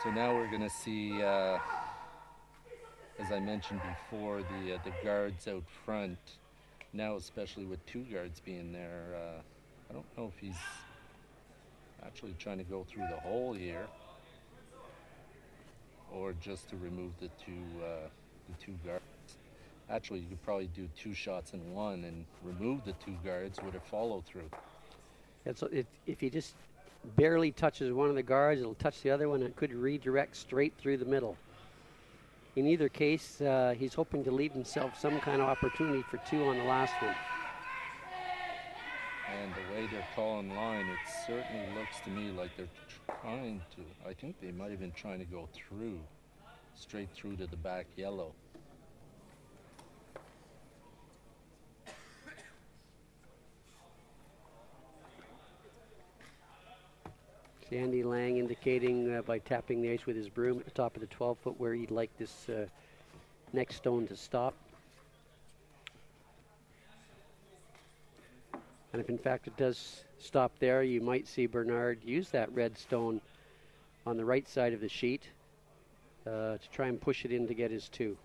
So now we're going to see, as I mentioned before, the guards out front. Now, especially with 2 guards being there, I don't know if he's actually trying to go through the hole here, or just to remove the two guards. Actually, you could probably do 2 shots in one and remove the 2 guards with a follow through. And so if he just barely touches one of the guards, it'll touch the other one, and it could redirect straight through the middle. In either case, he's hoping to leave himself some kind of opportunity for 2 on the last one. And the way they're calling line, it certainly looks to me like they're trying to, I think they might have been trying to go through, straight through to the back yellow. Andy Lang indicating by tapping the ice with his broom at the top of the 12-foot where he'd like this next stone to stop. And if in fact it does stop there, you might see Bernard use that red stone on the right side of the sheet to try and push it in to get his 2.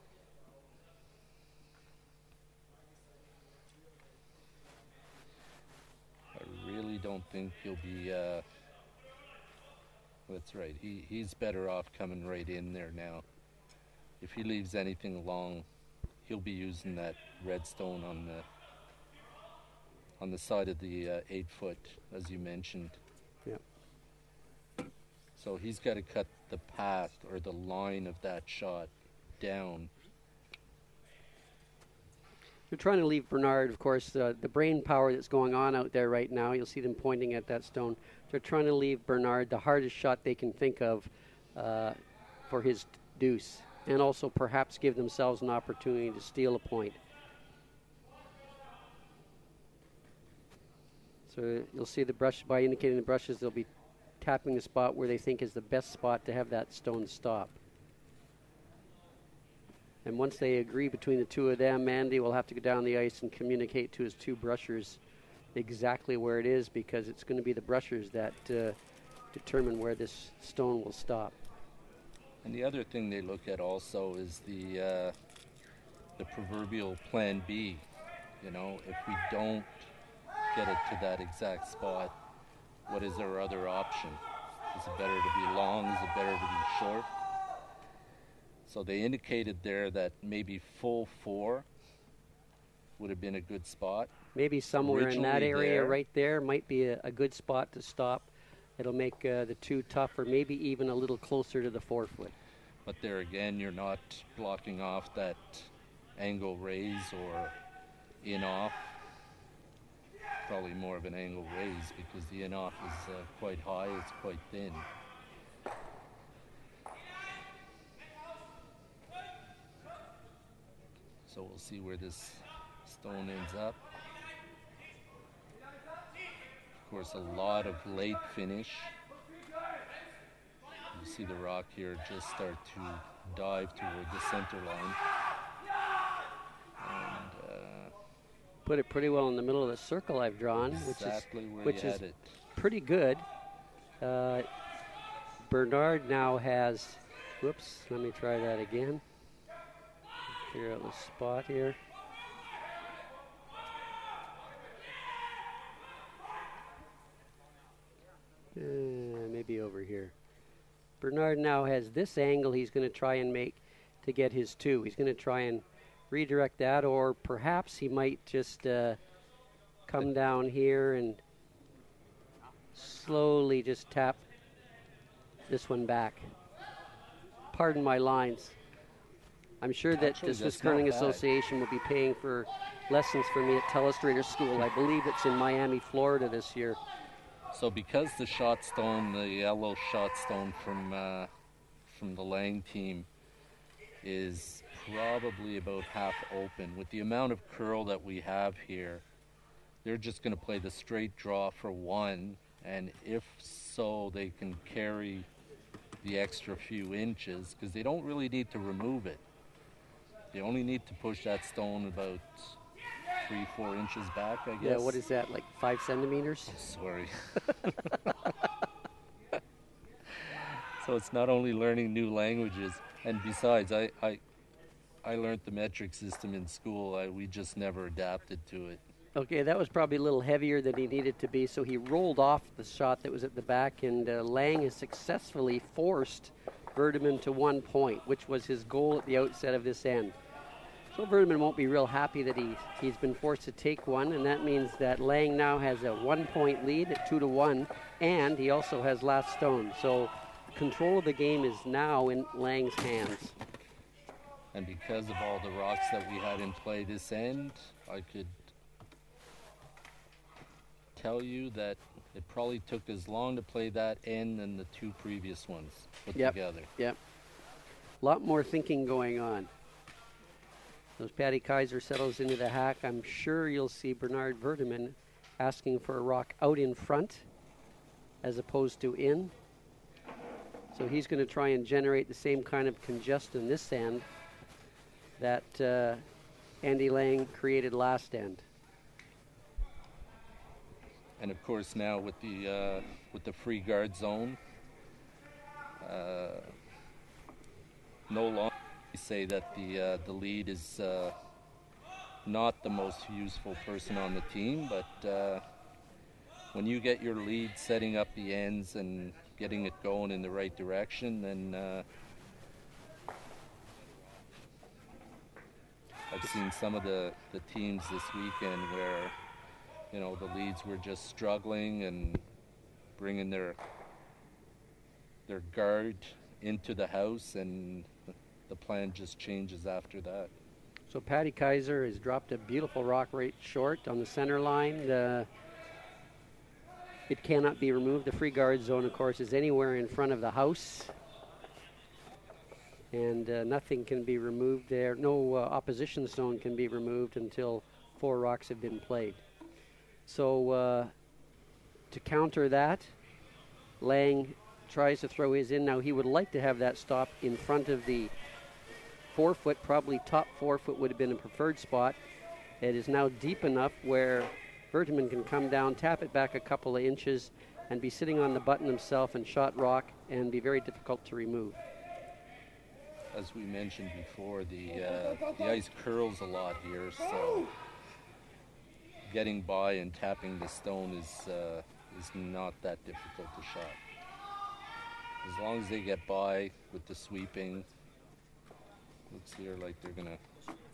I really don't think he'll be... That's right. He's better off coming right in there now. If he leaves anything along he'll be using that red stone on the side of the 8-foot, as you mentioned. Yep. So he's got to cut the path or the line of that shot down. They're trying to leave Bernard, of course, the brain power that's going on out there right now. You'll see them pointing at that stone. They're trying to leave Bernard the hardest shot they can think of for his deuce, and also perhaps give themselves an opportunity to steal a point. So you'll see the brush, by indicating the brushes, they'll be tapping the spot where they think is the best spot to have that stone stop. And once they agree between the two of them, Andy will have to go down the ice and communicate to his two brushers exactly where it is, because it's going to be the brushers that determine where this stone will stop. And the other thing they look at also is the proverbial plan B. You know, if we don't get it to that exact spot, what is our other option? Is it better to be long? Is it better to be short? So they indicated there that maybe full 4 would have been a good spot. Maybe somewhere in that area there, right there might be a good spot to stop. It'll make the 2 tougher, maybe even a little closer to the 4-foot. But there again, you're not blocking off that angle raise or in-off. Probably more of an angle raise, because the in-off is quite high, it's quite thin. So we'll see where this stone ends up. Of course, a lot of late finish. You see the rock here just start to dive toward the center line. And put it pretty well in the middle of the circle I've drawn, exactly which is it. Pretty good. Bernard now has, whoops, let me try that again. Figure out the spot here. Maybe over here. Bernard now has this angle he's going to try and make to get his 2. He's going to try and redirect that, or perhaps he might just come down here and slowly just tap this one back. Pardon my lines. I'm sure that Actually, the Swiss that's Curling not bad. Association will be paying for lessons for me at Telestrator School. I believe it's in Miami, Florida this year. So because the shot stone, the yellow shot stone from the Lang team is probably about half open, with the amount of curl that we have here, they're just going to play the straight draw for 1, and if so, they can carry the extra few inches, because they don't really need to remove it. They only need to push that stone about 3-4 inches back, I guess. Yeah, what is that, like 5 centimeters? Sorry. So it's not only learning new languages, and besides, I learned the metric system in school. We just never adapted to it. Okay, that was probably a little heavier than he needed to be, so he rolled off the shot that was at the back, and Lang has successfully forced Werthemann to 1 point, which was his goal at the outset of this end. So Werthemann won't be real happy that he's been forced to take 1, and that means that Lang now has a 1-point lead at 2-1, and he also has last stone. So control of the game is now in Lang's hands. And because of all the rocks that we had in play this end, I could tell you that it probably took as long to play that end than the 2 previous ones put together. Yep. A lot more thinking going on. As Patty Kaiser settles into the hack, I'm sure you'll see Bernard Werthemann asking for a rock out in front as opposed to in. So he's going to try and generate the same kind of congestion this end that Andy Lang created last end. And of course now with the free guard zone, no longer say that the lead is not the most useful person on the team, but when you get your lead setting up the ends and getting it going in the right direction, then I'd I've seen some of the teams this weekend where, you know, the leads were just struggling and bringing their guard into the house, and the plan just changes after that. So Patty Kaiser has dropped a beautiful rock right short on the center line. It cannot be removed. The free guard zone, of course, is anywhere in front of the house. And nothing can be removed there. No opposition stone can be removed until 4 rocks have been played. So to counter that, Lang tries to throw his in. Now he would like to have that stop in front of the 4 foot, probably top 4 foot would have been a preferred spot. It is now deep enough where Werthemann can come down, tap it back a couple of inches, and be sitting on the button himself and shot rock and be very difficult to remove. As we mentioned before, the ice curls a lot here, so getting by and tapping the stone is not that difficult to shot. As long as they get by with the sweeping, looks here like they're going to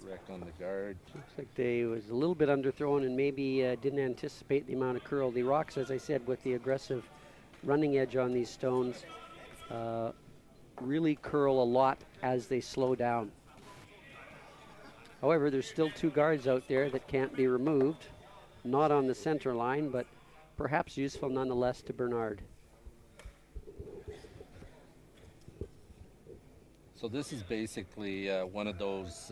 wreck on the guard. Looks like they was a little bit underthrown and maybe didn't anticipate the amount of curl. The rocks, as I said, with the aggressive running edge on these stones, really curl a lot as they slow down. However, there's still 2 guards out there that can't be removed. Not on the center line, but perhaps useful nonetheless to Bernard. So this is basically one of those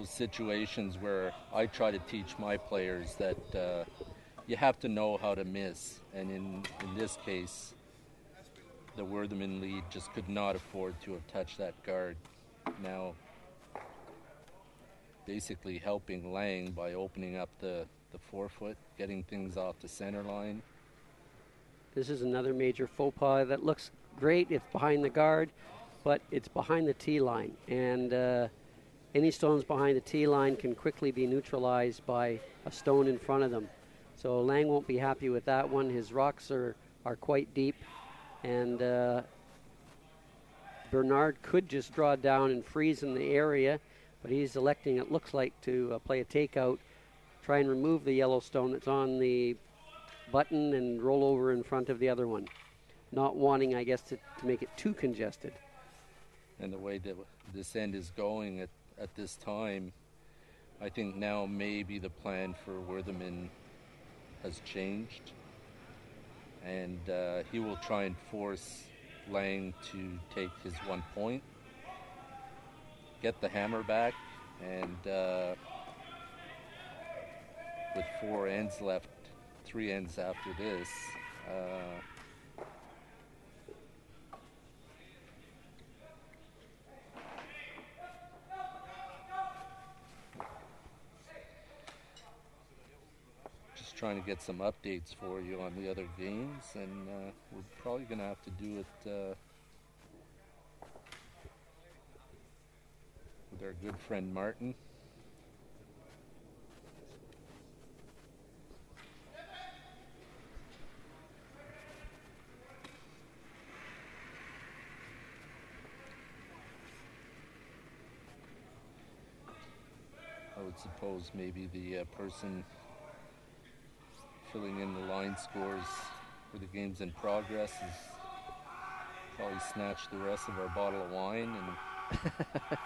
situations where I try to teach my players that you have to know how to miss. And in this case, the Werthemann lead just could not afford to have touched that guard. Now, basically helping Lang by opening up the 4 foot, getting things off the center line. This is another major faux pas that looks great. It's behind the guard, but it's behind the tee line. And any stones behind the tee line can quickly be neutralized by a stone in front of them. So Lang won't be happy with that one. His rocks are quite deep. And Bernard could just draw down and freeze in the area, but he's electing, it looks like, to play a takeout, try and remove the yellow stone that's on the button and roll over in front of the other one. Not wanting, I guess, to make it too congested. And the way that this end is going at this time, I think now maybe the plan for Werthemann has changed. And he will try and force Lang to take his 1 point, get the hammer back, and with 4 ends left, 3 ends after this, trying to get some updates for you on the other games, and we're probably going to have to do it with our good friend Martin. I would suppose maybe the person filling in the line scores for the games in progress has probably snatched the rest of our bottle of wine. And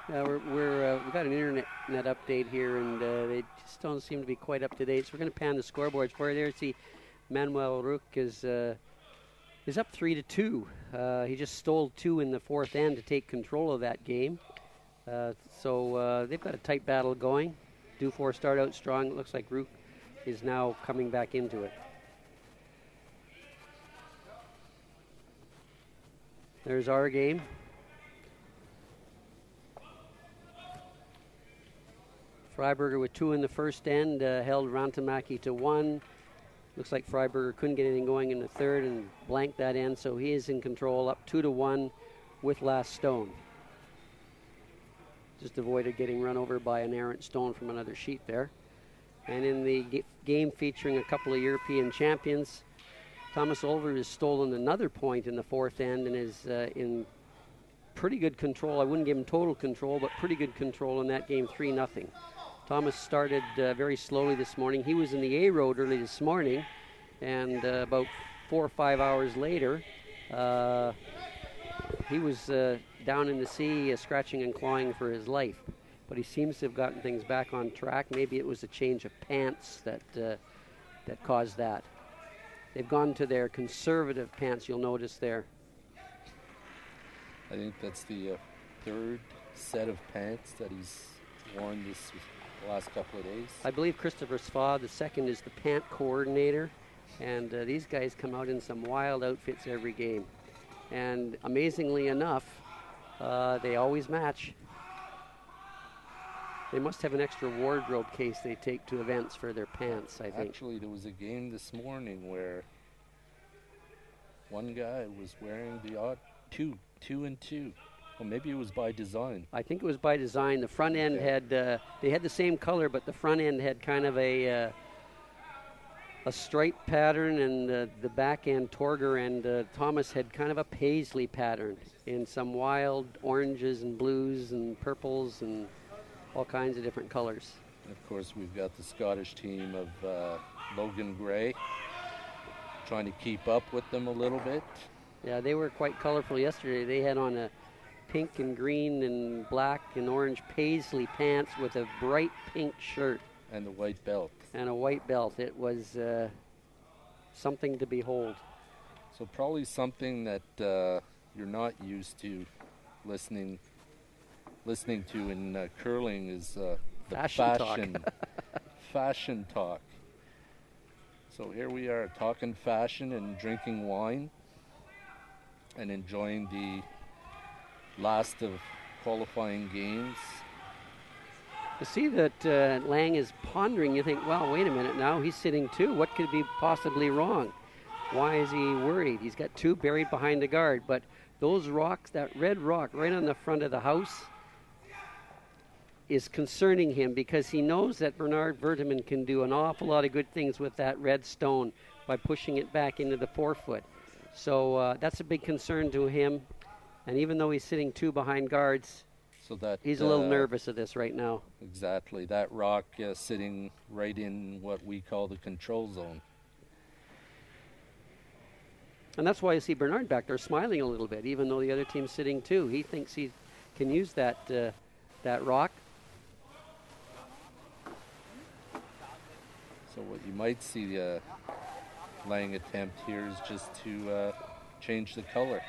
yeah, we've got an internet update here, and they just don't seem to be quite up to date. So we're going to pan the scoreboards for you there. See, Manuel Rook is up 3-2. He just stole 2 in the 4th end to take control of that game. So they've got a tight battle going. Dufour start out strong. It looks like Rook is now coming back into it. There's our game. Freiberger with 2 in the first end, held Rantamaki to 1. Looks like Freiberger couldn't get anything going in the 3rd and blanked that end, so he is in control, up 2-1 with last stone. Just avoided getting run over by an errant stone from another sheet there. And in the game featuring a couple of European champions, Thomas Olver has stolen another point in the 4th end and is in pretty good control. I wouldn't give him total control, but pretty good control in that game, 3-0. Thomas started very slowly this morning. He was in the A road early this morning, and about 4 or 5 hours later, he was down in the sea scratching and clawing for his life. But he seems to have gotten things back on track. Maybe it was a change of pants that caused that. They've gone to their conservative pants, you'll notice there. I think that's the third set of pants that he's worn this last couple of days. I believe Christopher Sva, the second, is the pant coordinator. And these guys come out in some wild outfits every game. And amazingly enough, they always match. They must have an extra wardrobe case they take to events for their pants, I think. Actually, there was a game this morning where one guy was wearing the odd two and two. Well, maybe it was by design. I think it was by design. The front end had, they had the same color, but the front end had kind of a stripe pattern, and the back end, Torger and Thomas, had kind of a paisley pattern in some wild oranges and blues and purples and all kinds of different colors. And of course, we've got the Scottish team of Logan Gray trying to keep up with them a little bit. Yeah, they were quite colorful yesterday. They had on a pink and green and black and orange paisley pants with a bright pink shirt. And the white belt. And a white belt. It was something to behold. So probably something that you're not used to listening to in curling is the fashion talk. So here we are talking fashion and drinking wine and enjoying the last of qualifying games. To see that Lang is pondering, you think, well, wait a minute now, he's sitting two. What could be possibly wrong? Why is he worried? He's got two buried behind the guard, but those rocks, that red rock right on the front of the house, is concerning him because he knows that Bernard Werthemann can do an awful lot of good things with that red stone by pushing it back into the forefoot. So that's a big concern to him. And even though he's sitting two behind guards, so that he's a little nervous of this right now. Exactly. That rock sitting right in what we call the control zone. And that's why you see Bernard back there smiling a little bit, even though the other team's sitting two. He thinks he can use that rock. So what you might see Lang attempt here is just to change the color.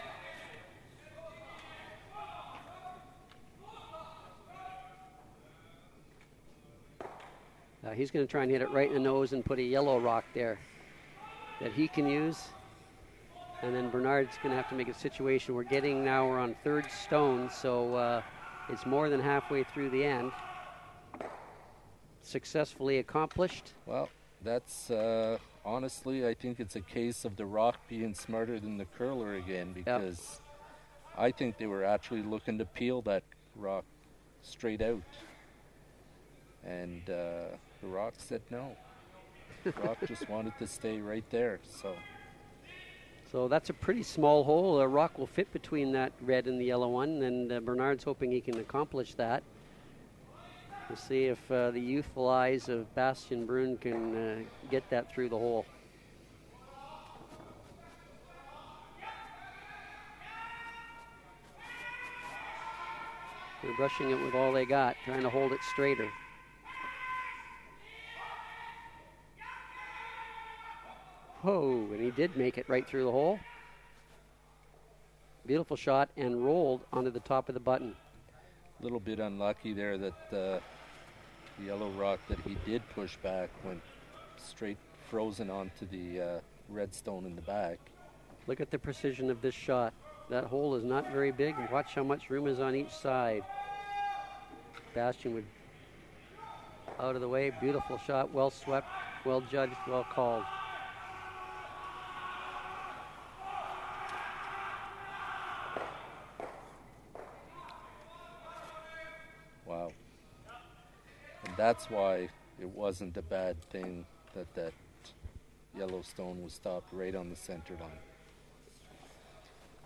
He's going to try and hit it right in the nose and put a yellow rock there that he can use. And then Bernard's going to have to make a situation. We're on third stone, so it's more than halfway through the end. Successfully accomplished. Well, that's honestly, I think it's a case of the rock being smarter than the curler again, because I think they were actually looking to peel that rock straight out. And the rock said no. The rock just wanted to stay right there. So that's a pretty small hole. A rock will fit between that red and the yellow one, and Bernard's hoping he can accomplish that. We'll see if the youthful eyes of Bastien Brun can get that through the hole. They're brushing it with all they got, trying to hold it straighter. Whoa, and he did make it right through the hole. Beautiful shot, and rolled onto the top of the button. A little bit unlucky there that the yellow rock that he did push back went straight frozen onto the red stone in the back. Look at the precision of this shot. That hole is not very big. Watch how much room is on each side. Bastien would out of the way. Beautiful shot, well swept, well judged, well called. Wow. And that's why it wasn't a bad thing that Yellowstone was stopped right on the center line.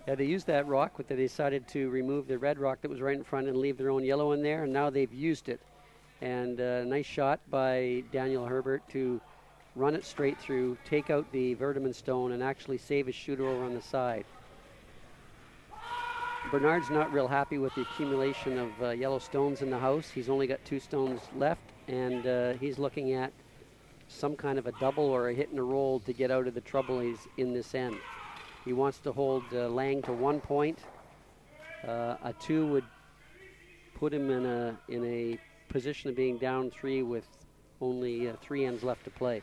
Yeah, they used that rock, but they decided to remove the red rock that was right in front and leave their own yellow in there, and now they've used it. And a nice shot by Daniel Herbert to run it straight through, take out the Werthemann stone, and actually save his shooter over on the side. Bernard's not real happy with the accumulation of yellow stones in the house. He's only got 2 stones left, and he's looking at some kind of a double or a hit and a roll to get out of the trouble he's in this end. He wants to hold Lang to 1 point. A 2 would put him in a position of being down 3 with only 3 ends left to play.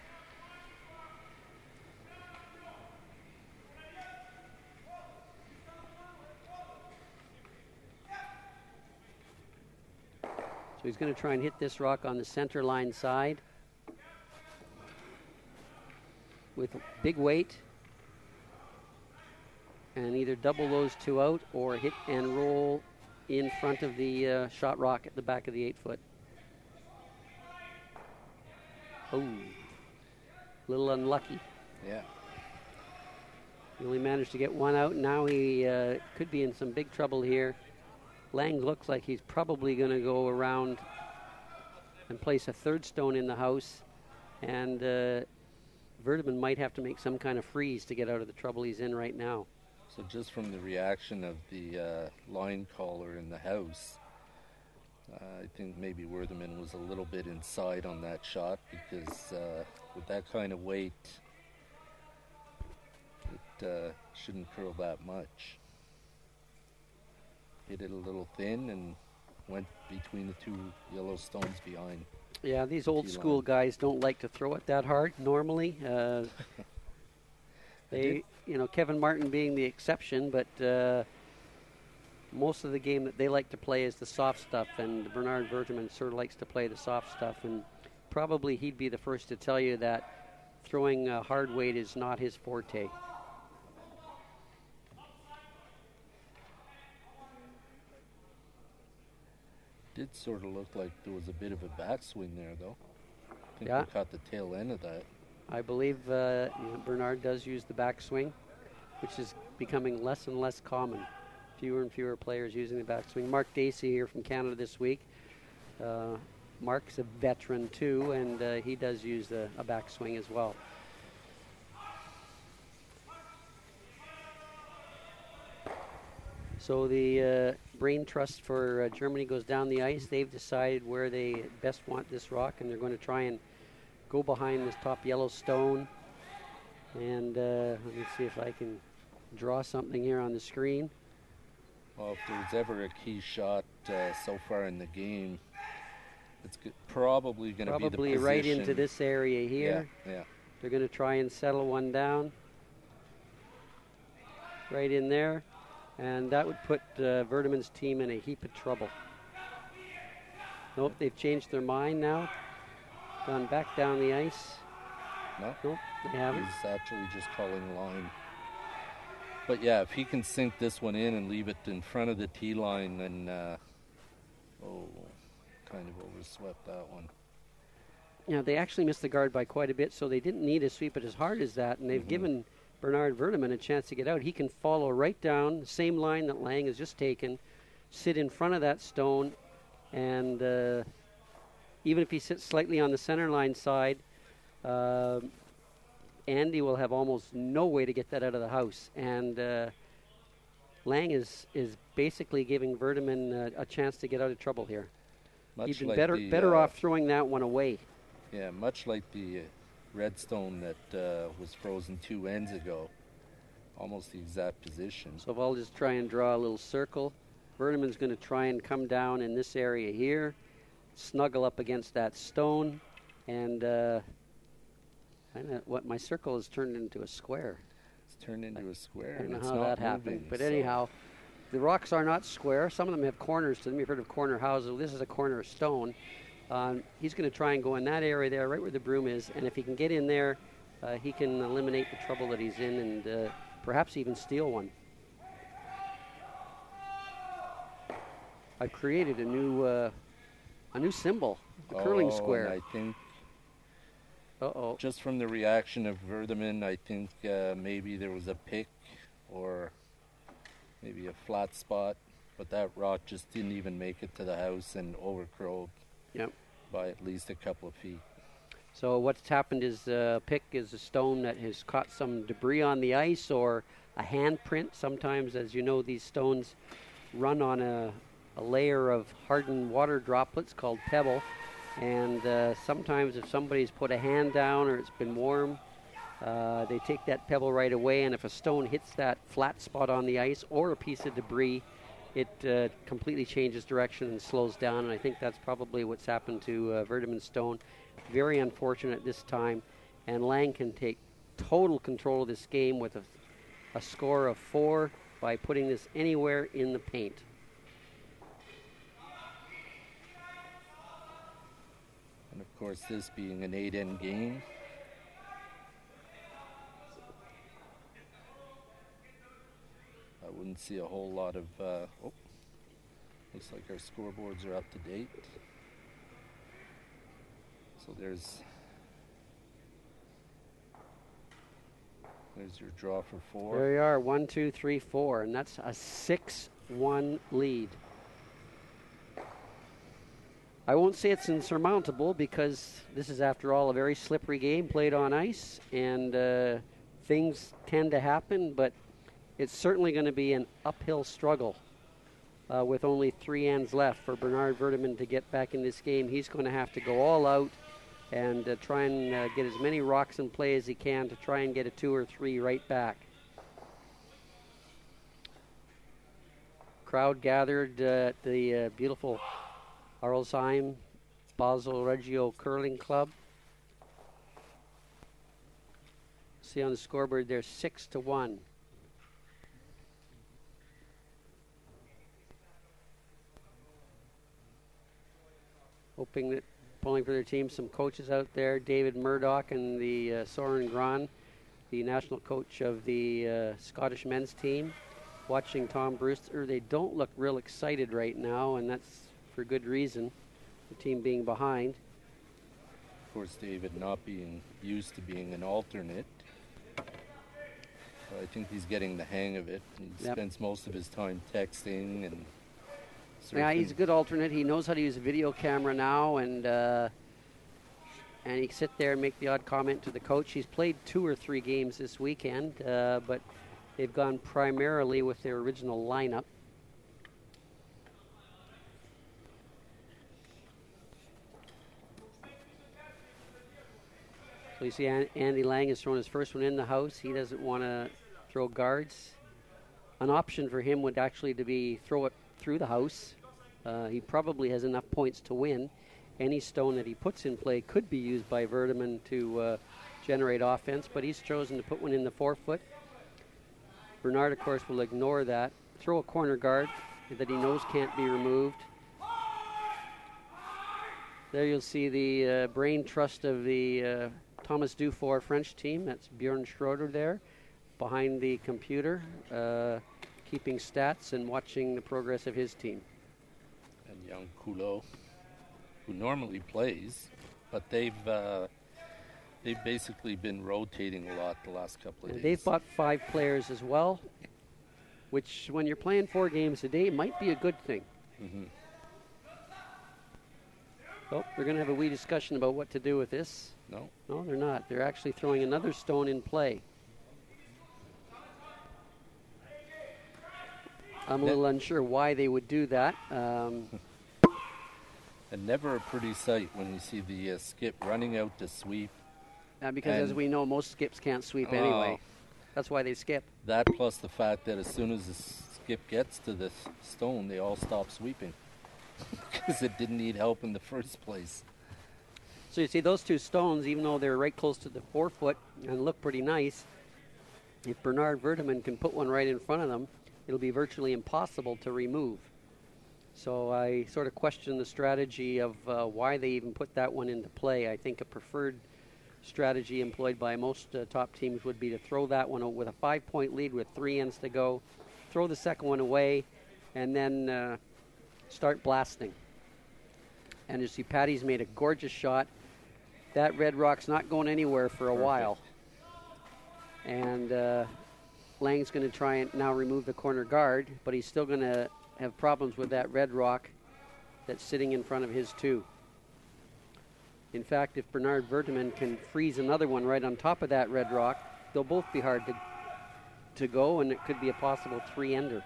So he's going to try and hit this rock on the center line side with big weight, and either double those 2 out or hit and roll in front of the shot rock at the back of the 8-foot. Oh, a little unlucky. Yeah. He only managed to get 1 out. Now he could be in some big trouble here. Lang looks like he's probably going to go around and place a 3rd stone in the house, and Werthemann might have to make some kind of freeze to get out of the trouble he's in right now. So just from the reaction of the line caller in the house, I think maybe Werthemann was a little bit inside on that shot, because with that kind of weight, it shouldn't curl that much. Hit it a little thin and went between the 2 yellow stones behind. Yeah, these old school guys don't like to throw it that hard normally. Kevin Martin being the exception, but most of the game that they like to play is the soft stuff, and Bernard Werthemann sort of likes to play the soft stuff, and probably he'd be the first to tell you that throwing hard weight is not his forte. Did sort of look like there was a bit of a backswing there, though. I think Yeah. we caught the tail end of that. I believe Bernard does use the backswing, which is becoming less and less common. Fewer and fewer players using the backswing. Mark Dacey here from Canada this week. Mark's a veteran too, and he does use a backswing as well. So the brain trust for Germany goes down the ice. They've decided where they best want this rock, and they're going to try and go behind this top yellow stone. And let me see if I can draw something here on the screen. Well, if there was ever a key shot so far in the game, it's probably going to be the Probably position. right into this area here. Yeah. They're going to try and settle one down. Right in there. And that would put Werthemann's team in a heap of trouble. Nope, they've changed their mind now. Gone back down the ice. No? Nope, they haven't. He's actually just calling line. But yeah, if he can sink this one in and leave it in front of the tee line, then kind of overswept that one. Yeah, they actually missed the guard by quite a bit, so they didn't need to sweep it as hard as that, and they've given Bernard Werthemann a chance to get out. He can follow right down the same line that Lang has just taken, sit in front of that stone, and even if he sits slightly on the center line side, Andy will have almost no way to get that out of the house. And Lang is basically giving Werthemann a chance to get out of trouble here. He'd been better off throwing that one away. Yeah, much like the redstone that was frozen 2 ends ago. Almost the exact position. So if I'll just try and draw a little circle, Werthemann's going to try and come down in this area here, snuggle up against that stone, and what my circle has turned into a square. It's turned into a square. I don't know and how it's not that happened, moving, but so anyhow, the rocks are not square. Some of them have corners to them. You've heard of corner houses. This is a corner stone. He's going to try and go in that area there, right where the broom is, and if he can get in there, he can eliminate the trouble that he's in and perhaps even steal one. I've created a new symbol, the curling square. And I think just from the reaction of Werthemann, I think maybe there was a pick or maybe a flat spot, but that rock just didn't even make it to the house and overcurled by at least a couple of feet. So what's happened is pick is a stone that has caught some debris on the ice or a handprint. Sometimes, as you know, these stones run on a layer of hardened water droplets called pebble. And sometimes if somebody's put a hand down or it's been warm, they take that pebble right away. And if a stone hits that flat spot on the ice or a piece of debris, it completely changes direction and slows down. And I think that's probably what's happened to Werthemann's stone. Very unfortunate this time. And Lang can take total control of this game with a score of 4 by putting this anywhere in the paint. And of course, this being an 8-end game, I wouldn't see a whole lot of, looks like our scoreboards are up to date. So there's your draw for 4. There you are, 1, 2, 3, 4, and that's a 6-1 lead. I won't say it's insurmountable because this is, after all, a very slippery game played on ice, and things tend to happen, but it's certainly going to be an uphill struggle with only 3 ends left for Bernard Werthemann to get back in this game. He's going to have to go all out and try and get as many rocks in play as he can to try and get a 2 or 3 right back. Crowd gathered at the beautiful Arlesheim Basel Reggio Curling Club. See on the scoreboard there, 6-1. Hoping that, pulling for their team, some coaches out there, David Murdoch and the Soren Gran, the national coach of the Scottish men's team, watching Tom Brewster. They don't look real excited right now, and that's for good reason, the team being behind. Of course, David not being used to being an alternate. I think he's getting the hang of it. He spends most of his time texting and surfing. Yeah, he's a good alternate. He knows how to use a video camera now, and he can sit there and make the odd comment to the coach. He's played 2 or 3 games this weekend, but they've gone primarily with their original lineup. So you see Andy Lang has thrown his first one in the house. He doesn't want to throw guards. An option for him would actually to be throw it through the house. He probably has enough points to win. Any stone that he puts in play could be used by Werthemann to generate offense, but he's chosen to put one in the 4-foot. Bernard, of course, will ignore that. Throw a corner guard that he knows can't be removed. There you'll see the brain trust of the Thomas Dufour French team. That's Bjorn Schroeder there behind the computer, keeping stats and watching the progress of his team. And young Coulot, who normally plays, but they've basically been rotating a lot the last couple of days. They've bought 5 players as well, which when you're playing 4 games a day might be a good thing. Mm-hmm. Oh, we're going to have a wee discussion about what to do with this. No, they're not. They're actually throwing another stone in play. I'm a little unsure why they would do that. And never a pretty sight when you see the skip running out to sweep. Because as we know, most skips can't sweep anyway. That's why they skip. That plus the fact that as soon as the skip gets to the stone, they all stop sweeping because it didn't need help in the first place. So you see those 2 stones, even though they're right close to the 4-foot and look pretty nice, if Bernard Werthemann can put one right in front of them, it'll be virtually impossible to remove. So I sort of question the strategy of why they even put that one into play. I think a preferred strategy employed by most top teams would be to throw that one with a 5-point lead with 3 ends to go, throw the second one away, and then start blasting. And you see Patty's made a gorgeous shot. That red rock's not going anywhere for a while. And Lang's going to try and now remove the corner guard, but he's still going to have problems with that red rock that's sitting in front of his two. In fact, if Bernard Werthemann can freeze another one right on top of that red rock, they'll both be hard to go, and it could be a possible 3-ender.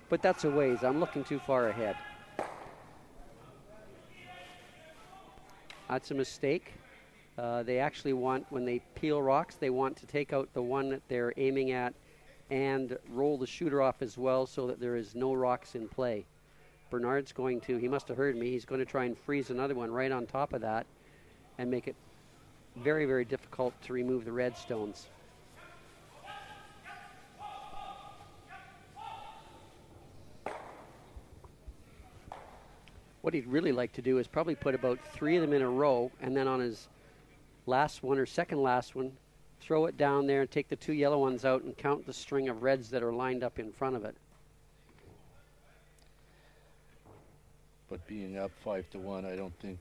But that's a ways. I'm looking too far ahead. That's a mistake. They actually want, when they peel rocks, they want to take out the one that they're aiming at and roll the shooter off as well so that there is no rocks in play. Bernard's going to, he must have heard me, he's going to try and freeze another one right on top of that and make it very, very difficult to remove the red stones. What he'd really like to do is probably put about 3 of them in a row, and then on his last one or second last one, throw it down there and take the 2 yellow ones out and count the string of reds that are lined up in front of it. But being up 5-1, I don't think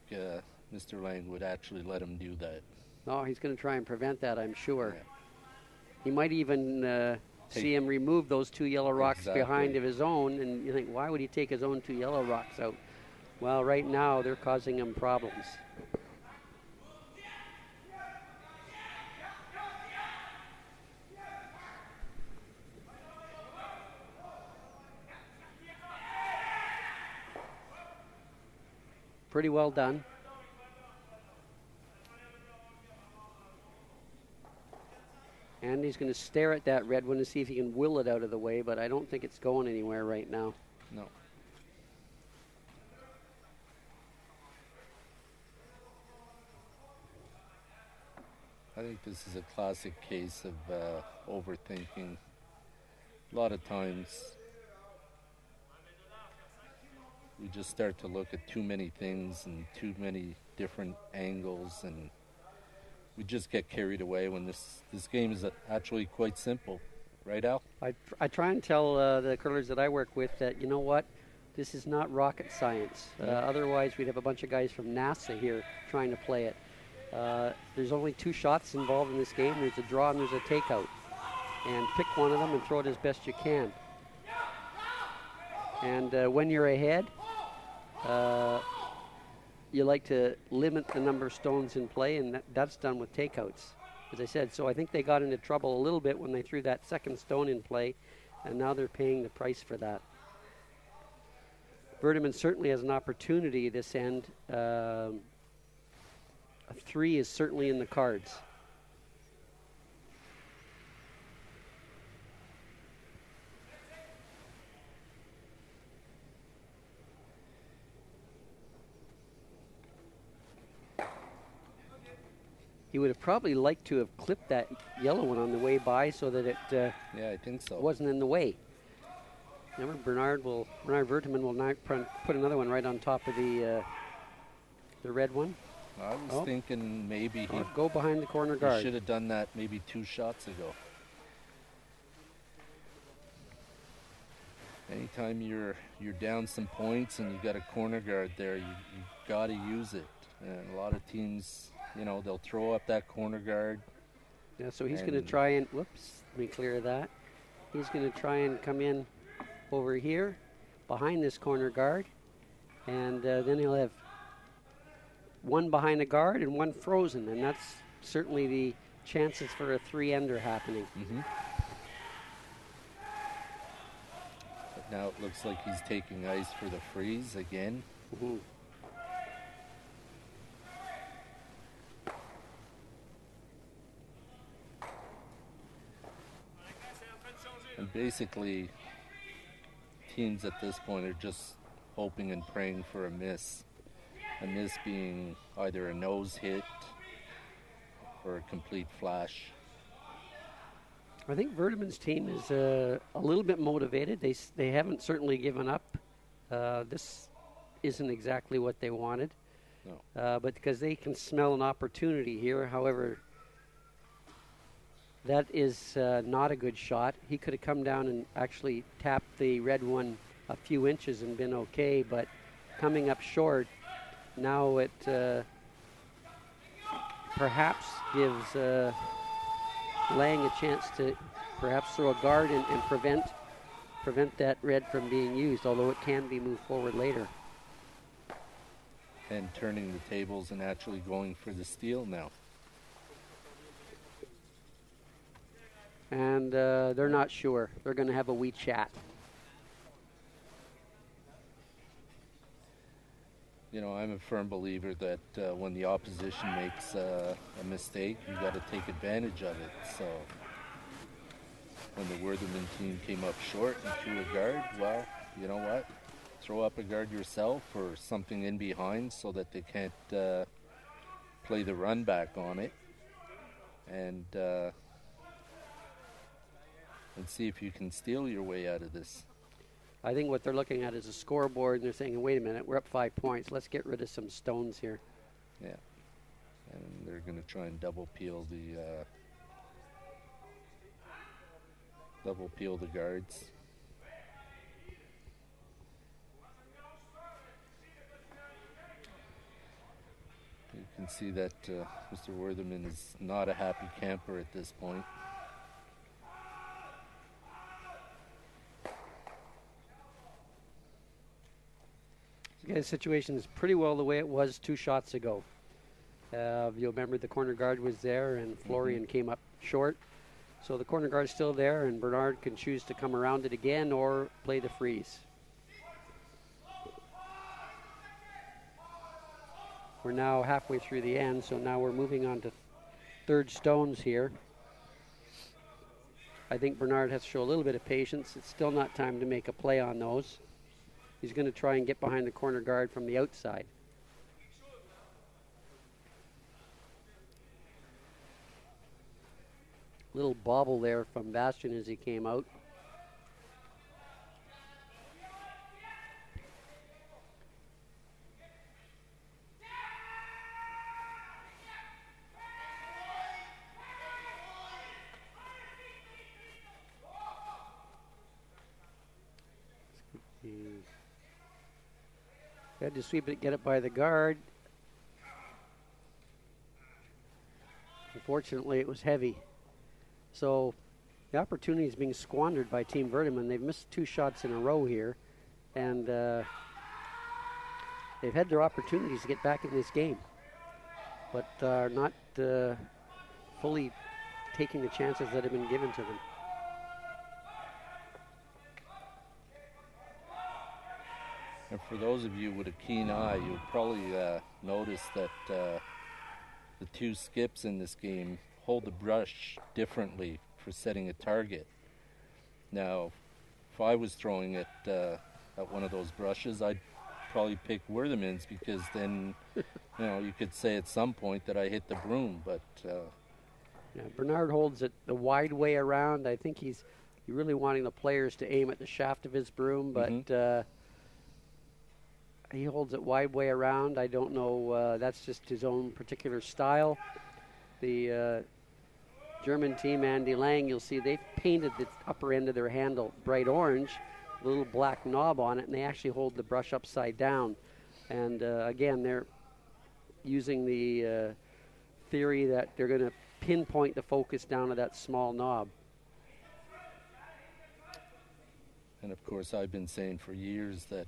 Mr. Lang would actually let him do that. No, he's going to try and prevent that, I'm sure. Yeah. He might even see him remove those 2 yellow rocks behind of his own, and you think, why would he take his own 2 yellow rocks out? Well, right now, they're causing him problems. Pretty well done. And he's going to stare at that red one to see if he can will it out of the way, but I don't think it's going anywhere right now. No. I think this is a classic case of overthinking. A lot of times we just start to look at too many things and too many different angles, and we just get carried away when this game is actually quite simple. Right, Al? I try and tell the curlers that I work with that, you know what, this is not rocket science. Otherwise, we'd have a bunch of guys from NASA here trying to play it. There's only 2 shots involved in this game. There's a draw and there's a takeout. And pick one of them and throw it as best you can. And when you're ahead, you like to limit the number of stones in play, and that's done with takeouts, as I said. So I think they got into trouble a little bit when they threw that second stone in play, and now they're paying the price for that. Werthemann certainly has an opportunity this end. A 3 is certainly in the cards. He would have probably liked to have clipped that yellow one on the way by so that it yeah, I think so. Wasn't in the way. Remember, Bernard Werthemann will now put another one right on top of the red one. I was thinking maybe he go behind the corner guard. should have done that maybe 2 shots ago. Anytime you're down some points and you got a corner guard there, you got to use it. And a lot of teams, they'll throw up that corner guard. Yeah, so he's going to try and, whoops, let me clear that. He's going to try and come in over here behind this corner guard. And then he'll have one behind the guard and one frozen. And that's certainly the chances for a 3-ender happening. Mm-hmm. But now it looks like he's taking ice for the freeze again. Mm-hmm. And basically, teams at this point are just hoping and praying for a miss. A miss being either a nose hit or a complete flash. I think Werthemann's team is a little bit motivated. They haven't certainly given up. This isn't exactly what they wanted. No. But because they can smell an opportunity here. However, that is not a good shot. He could have come down and actually tapped the red one a few inches and been okay, but coming up short, now it perhaps gives Lang a chance to perhaps throw a guard and prevent that red from being used, although it can be moved forward later. And turning the tables and actually going for the steal now. And they're not sure. They're going to have a wee chat. You know, I'm a firm believer that when the opposition makes a mistake, you got to take advantage of it. So when the Werthemann team came up short and threw a guard, well, you know what? Throw up a guard yourself or something in behind so that they can't play the run back on it, and see if you can steal your way out of this. I think what they're looking at is a scoreboard, and they're saying, wait a minute, we're up 5 points. Let's get rid of some stones here. Yeah. And they're going to try and double peel the guards. You can see that Mr. Werthemann is not a happy camper at this point. The situation is pretty well the way it was 2 shots ago. You'll remember the corner guard was there and Florian came up short. So the corner guard's still there, and Bernard can choose to come around it again or play the freeze. We're now halfway through the end, so now we're moving on to third stones here. I think Bernard has to show a little bit of patience. It's still not time to make a play on those. He's going to try and get behind the corner guard from the outside. Little bobble there from Bastian as he came out. Had to sweep it, get it by the guard. Unfortunately, it was heavy. So the opportunity is being squandered by Team Werthemann. They've missed 2 shots in a row here, and they've had their opportunities to get back in this game, but are not fully taking the chances that have been given to them. And for those of you with a keen eye, you'll probably notice that the 2 skips in this game hold the brush differently for setting a target. Now, if I was throwing it at one of those brushes, I'd probably pick Werthemann's, because then, you could say at some point that I hit the broom. But yeah, Bernard holds it the wide way around. I think he's really wanting the players to aim at the shaft of his broom, but he holds it wide way around. I don't know. That's just his own particular style. The German team, Andy Lang, you'll see they've painted the upper end of their handle bright orange, a little black knob on it, and they actually hold the brush upside down. And again, they're using the theory that they're going to pinpoint the focus down to that small knob. And of course, I've been saying for years that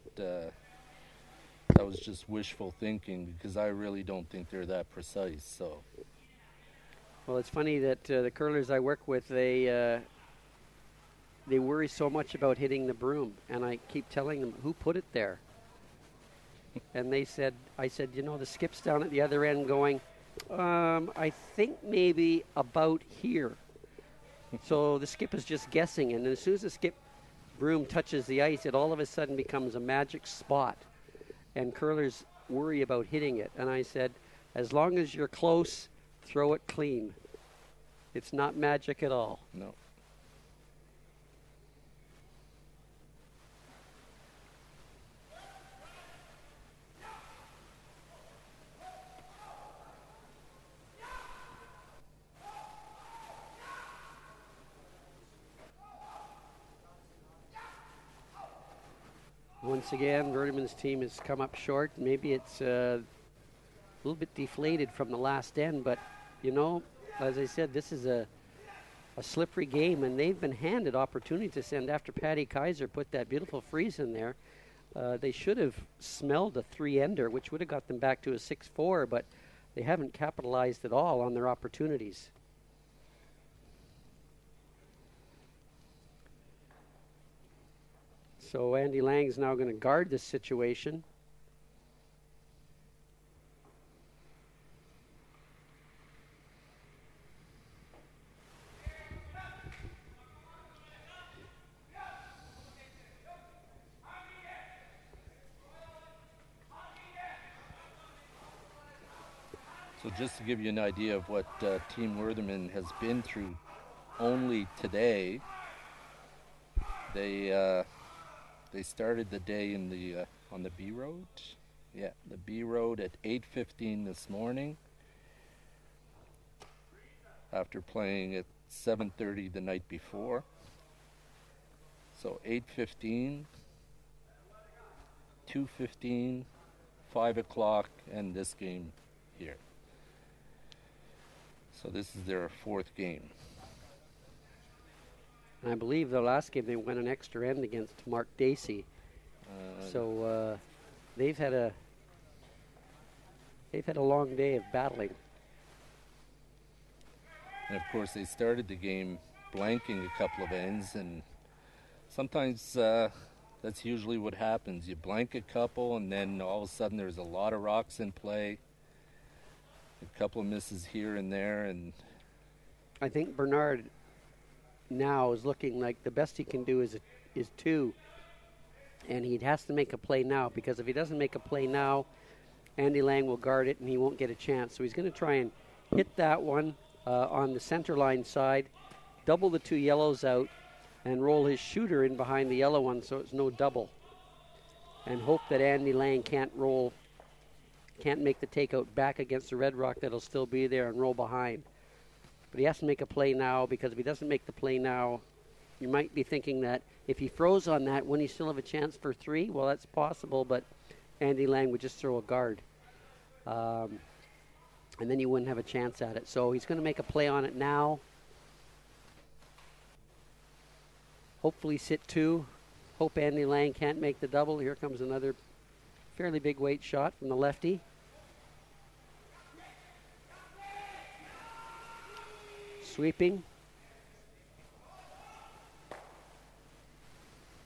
that was just wishful thinking, because I really don't think they're that precise. So, well, it's funny that the curlers I work with, they worry so much about hitting the broom, and I keep telling them, who put it there? And I said, the skip's down at the other end going, I think maybe about here. So the skip is just guessing, and as soon as the skip broom touches the ice, it all of a sudden becomes a magic spot, and curlers worry about hitting it. And I said, as long as you're close, throw it clean. It's not magic at all. No. Once again, Werthemann's team has come up short. Maybe it's a little bit deflated from the last end, but, as I said, this is a a slippery game, and they've been handed opportunities to send after Patty Kaiser put that beautiful freeze in there. They should have smelled a 3-ender, which would have got them back to a 6-4, but they haven't capitalized at all on their opportunities. So Andy Lang's now going to guard this situation. So just to give you an idea of what Team Werthemann has been through only today, they started the day in the on the B road. Yeah, the B road at 8:15 this morning after playing at 7:30 the night before. So 8:15, 2:15, 5 o'clock, and this game here. So this is their fourth game. And I believe the last game they went an extra end against Mark Dacey. So they've had a long day of battling. And of course they started the game blanking a couple of ends, and sometimes that's usually what happens. You blank a couple, and then all of a sudden there's a lot of rocks in play. A couple of misses here and there, and I think Bernard now is looking like the best he can do is 2, and he has to make a play now, because if he doesn't make a play now, Andy Lang will guard it and he won't get a chance. So he's going to try and hit that one on the center line side, double the 2 yellows out, and roll his shooter in behind the yellow one so it's no double, and hope that Andy Lang can't make the takeout back against the Red Rock that'll still be there and roll behind. But he has to make a play now, because if he doesn't make the play now, you might be thinking that if he froze on that, wouldn't he still have a chance for 3? Well, that's possible, but Andy Lang would just throw a guard. And then you wouldn't have a chance at it. So he's going to make a play on it now. Hopefully sit 2. Hope Andy Lang can't make the double. Here comes another fairly big weight shot from the lefty. Sweeping.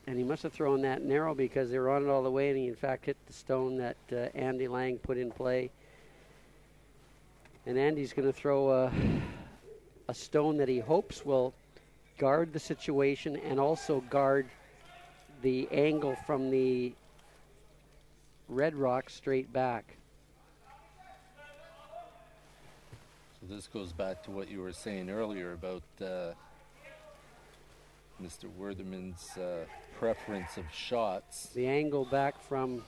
And he must have thrown that narrow because they were on it all the way, and he in fact hit the stone that Andy Lang put in play. And Andy's going to throw a stone that he hopes will guard the situation and also guard the angle from the Red Rock straight back. So this goes back to what you were saying earlier about Mr. Werthemann's preference of shots. The angle back from,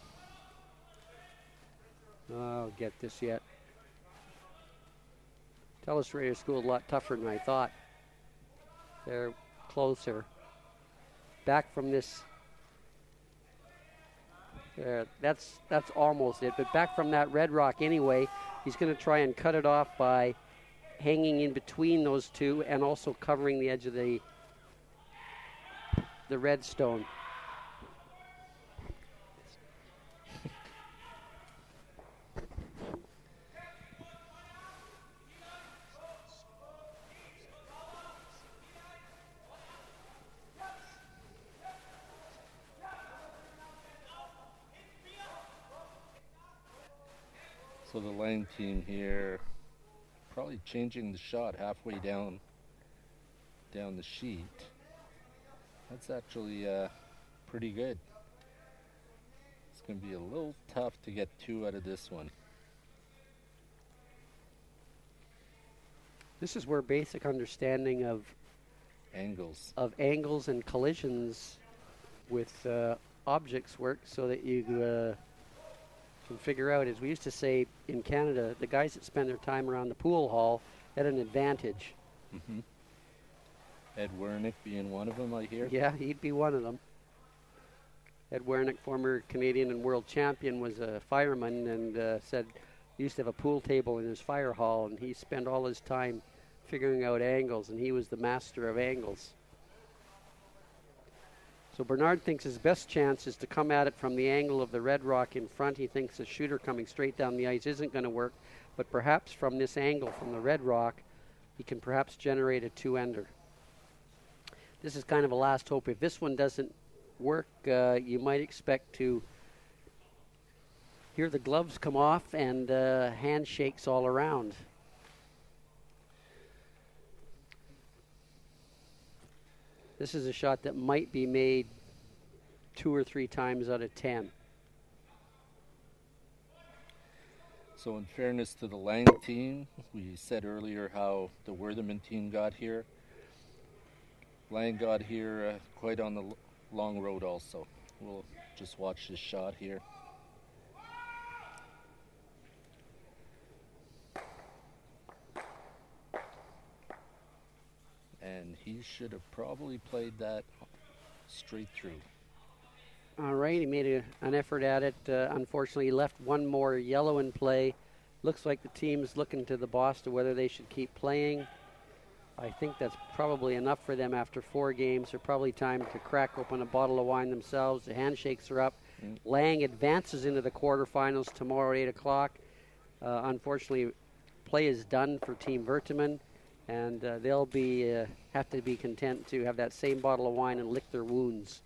I'll get this yet. Telus School is a lot tougher than I thought. They're closer. Back from this, that's almost it, but back from that Red Rock anyway. He's going to try and cut it off by hanging in between those 2 and also covering the edge of the red stone. So the Lang team here probably changing the shot halfway down the sheet. That's actually pretty good. It's going to be a little tough to get 2 out of this one. This is where basic understanding of angles and collisions with objects work, so that you can figure out, as we used to say in Canada, the guys that spend their time around the pool hall had an advantage. Mm-hmm. Ed Wernick being one of them, I hear. Yeah, he'd be one of them. Ed Wernick, former Canadian and world champion, was a fireman and said he used to have a pool table in his fire hall, and he spent all his time figuring out angles, and he was the master of angles. So Bernard thinks his best chance is to come at it from the angle of the red rock in front. He thinks a shooter coming straight down the ice isn't going to work, but perhaps from this angle, from the red rock, he can perhaps generate a two-ender. This is kind of a last hope. If this one doesn't work, you might expect to hear the gloves come off and handshakes all around. This is a shot that might be made 2 or 3 times out of 10. So in fairness to the Lang team, we said earlier how the Werthemann team got here. Lang got here quite on the long road also. We'll just watch this shot here. And he should have probably played that straight through. All right, he made an effort at it. Unfortunately, he left one more yellow in play. Looks like the team's looking to the boss to whether they should keep playing. I think that's probably enough for them after 4 games. They're probably time to crack open a bottle of wine themselves. The handshakes are up. Lang advances into the quarterfinals tomorrow at 8 o'clock. Unfortunately, play is done for Team Werthemann, and they'll be have to be content to have that same bottle of wine and lick their wounds.